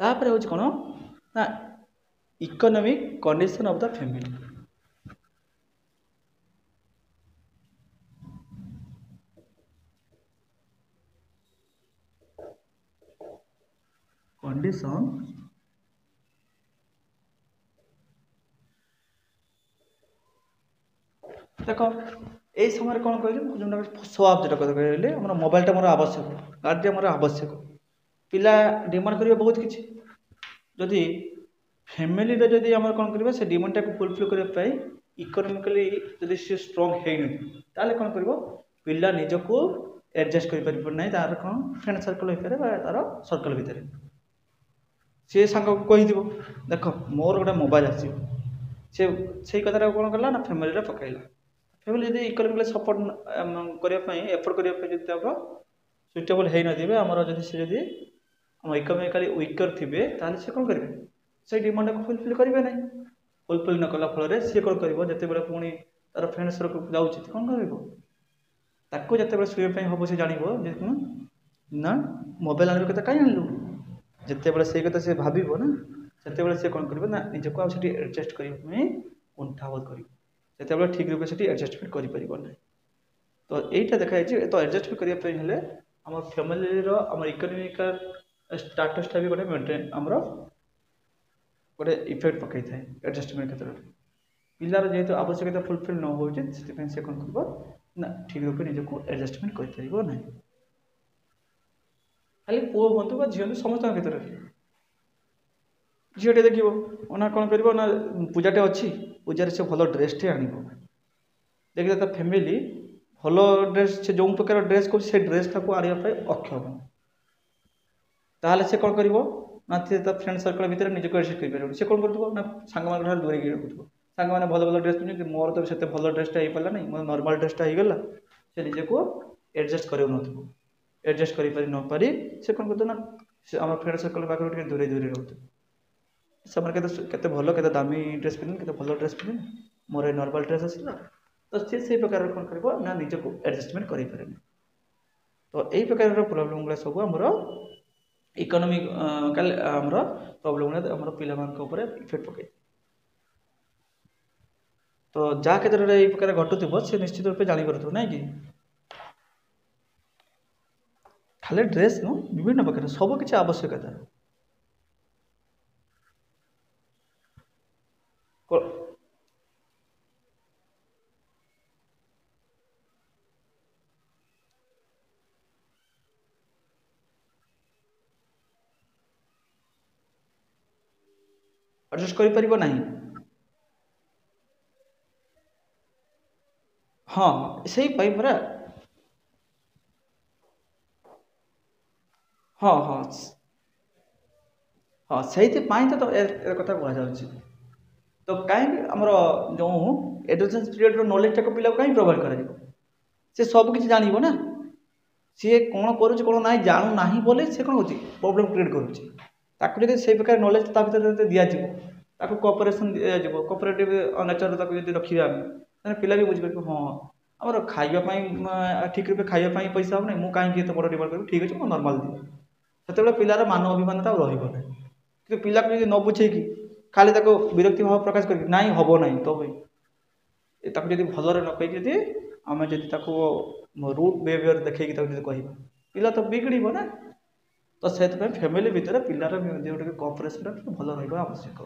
तापर हूँ कौन ना economic condition of the family condition देख यही समय कौन कहली जो स्वभाव जो कथा कहले मोबाइलटा मोर आवश्यक गाड़ी मोर आवश्यक पिला डिमांड करेंगे बहुत किसी जदि फैमिली जदि आम कौन करेंगे से डिमांडटा को फुलफिल करने ଇକୋନୋମିକାଲି ଯଦି ସେ ଷ୍ଟ୍ରଙ୍ଗ ହେଇନି ତାହେଲେ କ'ଣ କରିବ ପିଲା ନିଜକୁ ଆଡ଼ଜଷ୍ଟ କରିପାରିବ ନାହିଁ ତାର କ'ଣ ଫ୍ରେଣ୍ଡ ସର୍କଲ୍ ଭିତରେ ବା ତାର ସର୍କଲ୍ ଭିତରେ ସେ ସାଙ୍ଗକୁ କହିଥିବ ଦେଖ ମୋର ଗୋଟେ ମୋବାଇଲ୍ ଆସିବ ସେ ସେଇ କଥାଟାକୁ କ'ଣ କଲା ନା ଫ୍ୟାମିଲିରେ ପକାଇଲା ଫ୍ୟାମିଲି ଯଦି ଇକୋନୋମିକାଲି ସପୋର୍ଟ କରିବା ପାଇଁ ଏଫୋର୍ଟ କରିବା ପାଇଁ ଯଦି ଆମର ସୁଇଟେବଲ୍ ହେଇନଥିବେ ଆମର ଯଦି ସେ ଯଦି ଆମ ଇକୋନୋମିକାଲି ୱିକର୍ ଥିବେ ତାହେଲେ ସେ କ'ଣ କରିବେ ସେଇ ଡିମାଣ୍ଡକୁ ଫୁଲଫିଲ୍ କରିବେ ନାହିଁ ଫୁଲଫିଲ୍ ନ କଲା ଫଳରେ ସିଏ କ'ଣ କରିବ ଯେତେବେଳେ ପୁଣି ତାର ଫ୍ରେଣ୍ଡ ସର୍କଲ୍କୁ ଯାଉଛି କ'ଣ କରିବ ତାକୁ ଯେତେବେଳେ ଶୋଇବା ପାଇଁ ହେବ ସେ ଜାଣିବ ଯେ କ'ଣ ନା ମୋବାଇଲ୍ ଆଣିବା କଥା କାହିଁ ଆଣିଲୁ ଯେତେବେଳେ ସେଇ କଥା ସେ ଭାବିବ ନା ସେତେବେଳେ ସେ କ'ଣ କରିବ ନା ନିଜକୁ ଆଉ ସେଠି ଆଡ଼ଜଷ୍ଟ କରିବା ପାଇଁ କୁଣ୍ଠାବୋଧ କରିବ ସେତେବେଳେ ଠିକ୍ ରୂପେ ସେଠି ଆଡ଼ଜଷ୍ଟମେଣ୍ଟ କରିପାରିବ ନାହିଁ ତ ଏଇଟା ଦେଖାଯାଇଛି ତ ଆଡ଼ଜଷ୍ଟମେଣ୍ଟ କରିବା ପାଇଁ ହେଲେ ଆମ ଫ୍ୟାମିଲିର ଆମର ଇକୋନୋମିକାଲ ଷ୍ଟାଟସ୍ଟା ବି ଗୋଟେ ମେଣ୍ଟେନ୍ ଆମର ଗୋଟେ ଇଫେକ୍ଟ ପକାଇଥାଏ ଆଡ଼ଜଷ୍ଟମେଣ୍ଟ କ୍ଷେତ୍ରରେ ପିଲାର ଯେହେତୁ ଆବଶ୍ୟକତା ଫୁଲଫିଲ୍ ନ ହେଉଛି ସେଥିପାଇଁ ସେ କ'ଣ କରିବ ନା ଠିକ୍ ରୂପେ ନିଜକୁ ଆଡ଼ଜଷ୍ଟମେଣ୍ଟ କରିପାରିବ ନାହିଁ ଖାଲି ପୁଅ ହୁଅନ୍ତୁ ବା ଝିଅ ହୁଅନ୍ତୁ ସମସ୍ତଙ୍କ କ୍ଷେତ୍ରରେ ଝିଅଟେ ଦେଖିବ ନା କ'ଣ କରିବ ନା ପୂଜାଟେ ଅଛି ପୂଜାରେ ସେ ଭଲ ଡ୍ରେସ୍ଟେ ଆଣିବ ଦେଖିଲେ ତା ଫ୍ୟାମିଲି ଭଲ ଡ୍ରେସ୍ ସେ ଯେଉଁ ପ୍ରକାର ଡ୍ରେସ୍ କରୁଛି ସେ ଡ୍ରେସ୍ଟାକୁ ଆଣିବା ପାଇଁ ଅକ୍ଷମ ତାହେଲେ ସେ କ'ଣ କରିବ ନା ସେ ତା ଫ୍ରେଣ୍ଡ ସର୍କଲ୍ ଭିତରେ ନିଜକୁ ଆଡ଼ଜଷ୍ଟ କରିପାରିବନି ସେ କ'ଣ କରୁଥିବ ନା ସାଙ୍ଗମାନଙ୍କ ଠାରୁ ଦୂରେଇକି ରଖୁଥିବ ସାଙ୍ଗମାନେ ଭଲ ଭଲ ଡ୍ରେସ୍ ପିନ୍ଧୁଛନ୍ତି ମୋର ତ ସେତେ ଭଲ ଡ୍ରେସ୍ଟା ହେଇପାରିଲା ନାହିଁ ମୋର ନର୍ମାଲ୍ ଡ୍ରେସ୍ଟା ହେଇଗଲା ସେ ନିଜକୁ ଆଡ଼ଜଷ୍ଟ କରିପାରୁନଥିବ ଆଡ଼ଜଷ୍ଟ କରିପାରି ନ ପାରି ସେ କ'ଣ କରୁଥିବ ନା ସେ ଆମ ଫ୍ରେଣ୍ଡ ସର୍କଲ୍ ପାଖରୁ ଟିକେ ଦୂରେଇ ରହୁଥିବ ସେମାନେ କେତେ ଭଲ କେତେ ଦାମୀ ଡ୍ରେସ୍ ପିନ୍ଧନ୍ତି କେତେ ଭଲ ଡ୍ରେସ୍ ପିନ୍ଧନ୍ତି ମୋର ଏ ନର୍ମାଲ୍ ଡ୍ରେସ୍ ଆସିଲା ତ ସେ ସେଇ ପ୍ରକାରର କ'ଣ କରିବ ନା ନିଜକୁ ଆଡ଼ଜଷ୍ଟମେଣ୍ଟ କରିପାରେନି ତ ଏଇ ପ୍ରକାରର ପ୍ରୋବ୍ଲେମ୍ ଗୁଡ଼ା ସବୁ ଆମର ଇକୋନୋମିକାଲ ଆମର ପ୍ରୋବ୍ଲେମ୍ ଗୁଡ଼ା ଆମର ପିଲାମାନଙ୍କ ଉପରେ ଇଫେକ୍ଟ ପକାଇଥାଏ ତ ଯାହା କ୍ଷେତ୍ରରେ ଏଇ ପ୍ରକାର ଘଟୁଥିବ ସେ ନିଶ୍ଚିତ ରୂପେ ଜାଣିପାରୁଥିବ ନାଇଁ କି ଖାଲି ଡ୍ରେସ୍ ନୁହଁ ବିଭିନ୍ନ ପ୍ରକାର ସବୁ କିଛି ଆବଶ୍ୟକତା ଆଡ଼ଜଷ୍ଟ କରିପାରିବ ନାହିଁ ହଁ ସେଇପାଇଁ ପରା ହଁ ହଁ ହଁ ସେଇଥିପାଇଁ ତ ଏ କଥା କୁହାଯାଉଛି ତ କାହିଁକି ଆମର ଯେଉଁ ଏଡୁକେସନ୍ ପିରିୟଡ଼ର ନଲେଜଟାକୁ ପିଲାକୁ କାହିଁକି ପ୍ରୋଭାଇଡ଼ କରାଯିବ ସେ ସବୁ କିଛି ଜାଣିବ ନା ସିଏ କ'ଣ କରୁଛି କ'ଣ ନାହିଁ ଜାଣୁନାହିଁ ବୋଲି ସେ କ'ଣ ହେଉଛି ପ୍ରୋବ୍ଲେମ୍ କ୍ରିଏଟ୍ କରୁଛି ତାକୁ ଯଦି ସେଇ ପ୍ରକାର ନଲେଜ ତା ଭିତରେ ଯଦି ଦିଆଯିବ ତାକୁ କୋଅପରେସନ୍ ଦିଆଯିବ କୋଅପରେଟିଭ୍ ନେଚର୍ ତାକୁ ଯଦି ରଖିବା ଆମେ ତାହେଲେ ପିଲା ବି ବୁଝିପାରିବ ହଁ ଆମର ଖାଇବା ପାଇଁ ଠିକ୍ ରୂପେ ଖାଇବା ପାଇଁ ପଇସା ହେବନି ମୁଁ କାହିଁକି ଏତେ ବଡ଼ ଡିମାଣ୍ଡ କରିବି ଠିକ୍ ଅଛି ମୁଁ ନର୍ମାଲ୍ ଦିଏ ସେତେବେଳେ ପିଲାର ମାନ ଅଭିମାନଟା ଆଉ ରହିବ ନାହିଁ କିନ୍ତୁ ପିଲାକୁ ଯଦି ନ ବୁଝେଇକି ଖାଲି ତାକୁ ବିରକ୍ତି ଭାବ ପ୍ରକାଶ କରିକି ନାଇଁ ହେବ ନାହିଁ ତ ଭାଇ ତାକୁ ଯଦି ଭଲରେ ନ କହିକି ଯଦି ଆମେ ଯଦି ତାକୁ ରୁଟ୍ ବିହେଭିଅର୍ ଦେଖେଇକି ତାକୁ ଯଦି କହିବା ପିଲା ତ ବିଗିଡ଼ିବ ନା ତ ସେଥିପାଇଁ ଫ୍ୟାମିଲି ଭିତରେ ପିଲାର ଯେଉଁଟାକି କୋଅପରେସନ୍ଟା ଟିକେ ଭଲ ରହିବା ଆବଶ୍ୟକ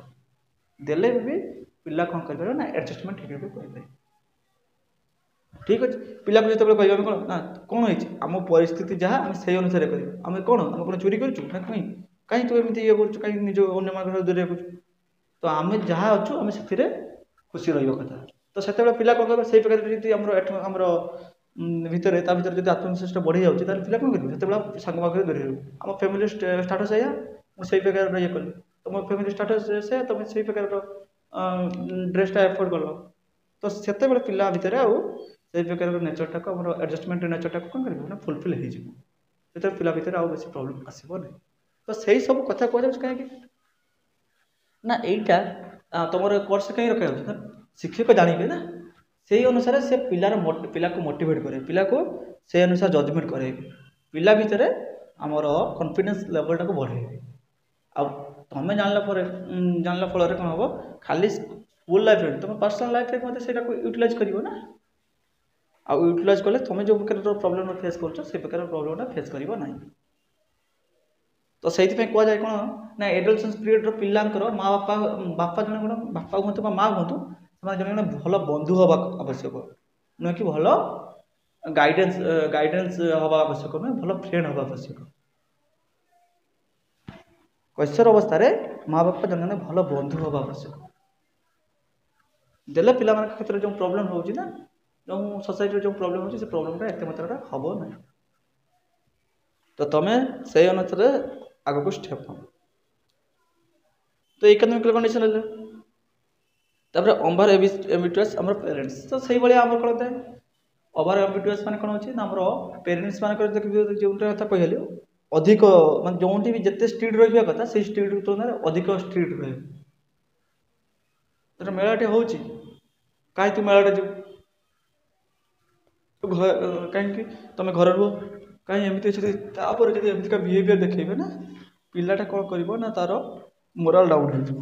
ଦେଲେ ବି ପିଲା କ'ଣ କରିପାରିବ ନା ଆଡ଼ଜଷ୍ଟମେଣ୍ଟ ଠିକ୍ ରୂପେ କରିପାରିବ ଠିକ୍ ଅଛି ପିଲାକୁ ଯେତେବେଳେ କହିବା ଆମେ କ'ଣ ହେଇଛି ଆମ ପରିସ୍ଥିତି ଯାହା ଆମେ ସେଇ ଅନୁସାରେ କରିବା ଆମେ କ'ଣ ଚୋରି କରୁଛୁ ନା କାହିଁ ତୁ ଏମିତି ଇଏ କରୁଛୁ କାହିଁକି ନିଜ ଅନ୍ୟମାନଙ୍କ ଠାରୁ ଦୂରେଇ ରଖୁଛୁ ତ ଆମେ ଯାହା ଅଛୁ ଆମେ ସେଥିରେ ଖୁସି ରହିବା କଥା ତ ସେତେବେଳେ ପିଲା କ'ଣ କରିବ ସେଇ ପ୍ରକାର ଯଦି ଆମର ଭିତରେ ତା ଭିତରେ ଯଦି ଆତ୍ମବିଶ୍ୱାସଟା ବଢ଼ି ଯାଉଛି ତାହେଲେ ପିଲା କ'ଣ କରିବ ସେତେବେଳେ ସାଙ୍ଗ ପାଖରେ ଦୂରେଇ ରହିବ ଆମ ଫ୍ୟାମିଲି ଷ୍ଟାଟସ୍ ଏଇଆ ମୁଁ ସେଇ ପ୍ରକାରର ଇଏ କଲି ତମ ଫ୍ୟାମିଲି ଷ୍ଟାଟସ୍ ସେ ତମେ ସେଇ ପ୍ରକାରର ଡ୍ରେସ୍ଟା ଏଫୋର୍ଡ଼ କଲ ତ ସେତେବେଳେ ପିଲା ଭିତରେ ଆଉ ସେଇ ପ୍ରକାରର ନେଚରଟାକୁ ଆମର ଆଡ଼ଜଷ୍ଟମେଣ୍ଟ ନେଚରଟାକୁ କ'ଣ କରିବ ନା ଫୁଲଫିଲ୍ ହେଇଯିବ ସେତେବେଳେ ପିଲା ଭିତରେ ଆଉ ବେଶୀ ପ୍ରୋବ୍ଲେମ୍ ଆସିବ ନାହିଁ ତ ସେଇ ସବୁ କଥା କୁହାଯାଉଛି କାହିଁକି ନା ଏଇଟା ତୁମର କୋର୍ସ କାହିଁକି ରଖାଯାଉଛି ନା ଶିକ୍ଷକ ଜାଣିବେ ନା ସେଇ ଅନୁସାରେ ସେ ପିଲାକୁ ମୋଟିଭେଟ୍ କରେ ପିଲାକୁ ସେଇ ଅନୁସାରେ ଜଜମେଣ୍ଟ କରେଇବେ ପିଲା ଭିତରେ ଆମର କନଫିଡେନ୍ସ ଲେଭେଲଟାକୁ ବଢ଼େଇବେ ଆଉ ତୁମେ ଜାଣିଲା ଫଳରେ କ'ଣ ହେବ ଖାଲି ସ୍କୁଲ ଲାଇଫ୍ରେ ତୁମ ପର୍ସନାଲ୍ ଲାଇଫ୍ରେ ମଧ୍ୟ ସେଇଟାକୁ ୟୁଟିଲାଇଜ୍ କରିବ ନା ଆଉ ୟୁଟିଲାଇଜ୍ କଲେ ତୁମେ ଯେଉଁ ପ୍ରକାର ପ୍ରୋବ୍ଲେମ୍ ଫେସ୍ କରୁଛ ସେଇ ପ୍ରକାର ପ୍ରୋବ୍ଲେମ୍ଟା ଫେସ୍ କରିବ ନାହିଁ ତ ସେଇଥିପାଇଁ କୁହାଯାଏ କ'ଣ ନା ଏଡୋଲସେନ୍ସ ପିରିୟଡ଼ର ପିଲାଙ୍କର ବାପା ଜଣେ କ'ଣ ବାପା ହୁଅନ୍ତୁ ବା ମାଆ ହୁଅନ୍ତୁ ସେମାନେ ଜଣେ ଭଲ ବନ୍ଧୁ ହେବା ଆବଶ୍ୟକ ନୁହେଁ କି ଭଲ ଗାଇଡେନ୍ସ ହେବା ଆବଶ୍ୟକ ନୁହେଁ ଭଲ ଫ୍ରେଣ୍ଡ ହେବା ଆବଶ୍ୟକ କୈଶୋର ଅବସ୍ଥାରେ ମାଆ ବାପା ଜଣେ ଭଲ ବନ୍ଧୁ ହେବା ଆବଶ୍ୟକ देले पिलाମାନଙ୍କ क्षेत्र जो प्रॉब्लम होउची ना जो सोसाइटी जो प्रॉब्लम होउची से प्रॉब्लम एते मात्रा हबो ना तो तमे से अनुसार आगे को स्टेप हम तो इकोनॉमिकल कंडीशन है तापर ओवर एम्बिटियस हमर पेरेंट्स तो सही बलिया हमर करते हैं ओवर एम्बिटियस माने कोन होची ना हमर पेरेंट्स मान कर जोटा कथा कहले अधिक माने जोंटी भी जत्ते स्ट्रिक्ट रहिबा कथा से स्ट्रिक्ट तुलना अधिक स्ट्रिक्ट रहे तर मेलाटे होची काहे तू मेलाटे जो कहीं तुम घर रो कहीं एमती तापर जब एमती का बिहेवियर देखेबे ना पिलाटा कौन करिवो ना तार मोराल डाउन हो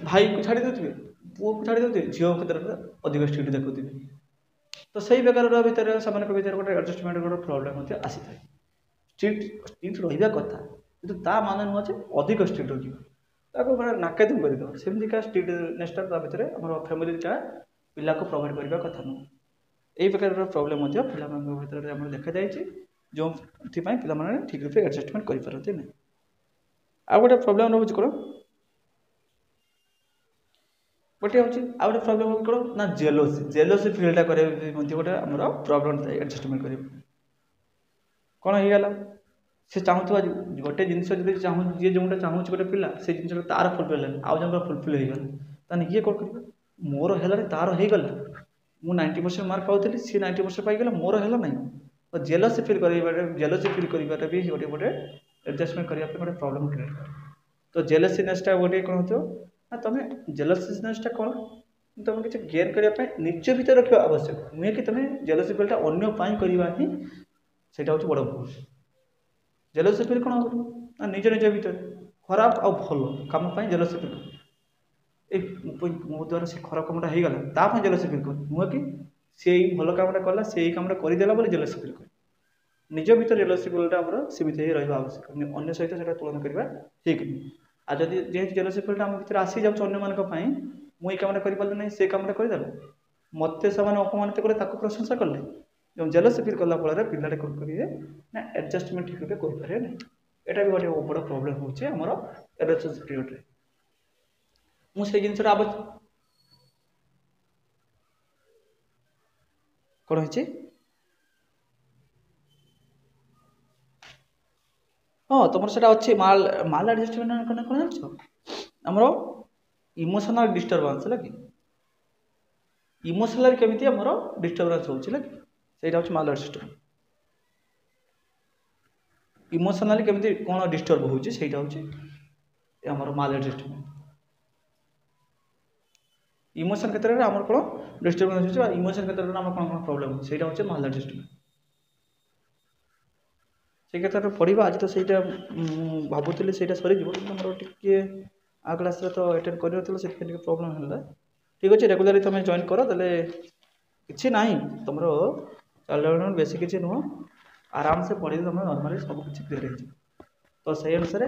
भाई को छाड़ी देथिबे पुओ को छाड़ी देथिबे झियो क्षेत्र में अधिक स्ट्रिक्ट देखुथिबे तो सही प्रकार भीतर सामान भीतर गोटे एडजस्टमेंट गोटे प्रोब्लेम होती आसी थाए स्ट्रिक्ट स्ट्रिक्ट रहिबा कथा किंतु ता माने नुह जे अधिक स्ट्रिक्ट रहिबो ताको माने नाकेदम करिदो सेमती का स्ट्रिक्टनेस ता भीतर हमर फैमिली ता पिला को प्रोवाइड करिबा कथा नु एई प्रकार प्रोब्लेम होती पिला मान भीतर हमर देखा जायछि जो थिपाई पिला माने ठीक रूप एडजस्टमेंट करि परते नै आ गोटे प्रोब्लेम रहउछि कोन गोटे होछि आ गोटे प्रोब्लेम हो कोन ना जेलोसी फीलटा करे मध्ये गोटे हमर प्रोब्लेम थाए एडजस्टमेंट करि कोन हे गेला से चाहूथबा गोटे जिंस जदि चाहू जे जोंटा चाहूछि गोटे पिला से जिंस तार फुलफिल आ जंग फुलफिल हे गेला ताने ये कोन करबा मोर हेला तार हे गेला मु 90% मार्क पाउथली सी 90% पाई गेला मोर हेला नै तो जेलसी फील करिबा भी गोटे गोटे एडजस्टमेंट करिया पे गोटे प्रॉब्लम क्रिएट कर तो जेलसीनेस टा गोटे कोन होतो ना तमे जेलसीनेस टा कोन तुम किसी गेन करने निज भीतर रखा आवश्यक नुहे कि तुम जेलसी फीलटा अन्य करवा ही से बड़ भूल जेलसी फील कौन कर निज निज भीतर खराब आ भल कम जेलसी फील मो द्वारा से खराब कमटा हो गला ताप जेलसी फील कर नुहे कि से भल कमटा कला से कमटा करदेला बोले जेलसी फील कर निज भीतर जेलसी फीलटा सीमित ही रहा आवश्यक अन्य सहित से तुलना करवा ठीक नहीं आ जदि जेहेतु जेलसी फीलटा आम भीतर आसी जाऊँ अन्य मुई कमटा करें ना से कमटा करदेला मत से अपमानित कले प्रशंसा कले जो जेलसी फील कला फल पिलाटे कौन करेंगे ना एडजस्टमेंट ठीक रूप करें ना यहाँ भी गोटे बड़ प्रोब्लेम होमर रिलेशनशिप पीरियड मुझे जिनसा कौन हो हाँ तुम से अच्छे माल एडजस्टमेंट कौन जान आमर इमोशनल डिस्टर्बांस है कि इमोशनल केमी आमर डिस्टर्बांस होगा कि हूँ माल एडजस्टमेंट इमोशनली केमी कौन डिस्टर्ब होमर माल एडजस्टमेंट इमोशन क्षेत्र में आम कौन डिस्टर्बांस हो इमोशन क्षेत्र में आम कौन कौन प्रोब्लेम हो माल एडजस्टमेंट से क्षेत्र में पढ़ा आज तो सहीटा भावुली से सरी मोर टे आ क्लास तो अटेंड कर प्रोब्लेम है ठीक अच्छे रेगुलारी तुम जॉइन कर दे कि ना तुम चल बेस किसी नुह आराम से पढ़ी तुम नॉर्मली सब किसी क्लियर हो तो सही अनुसार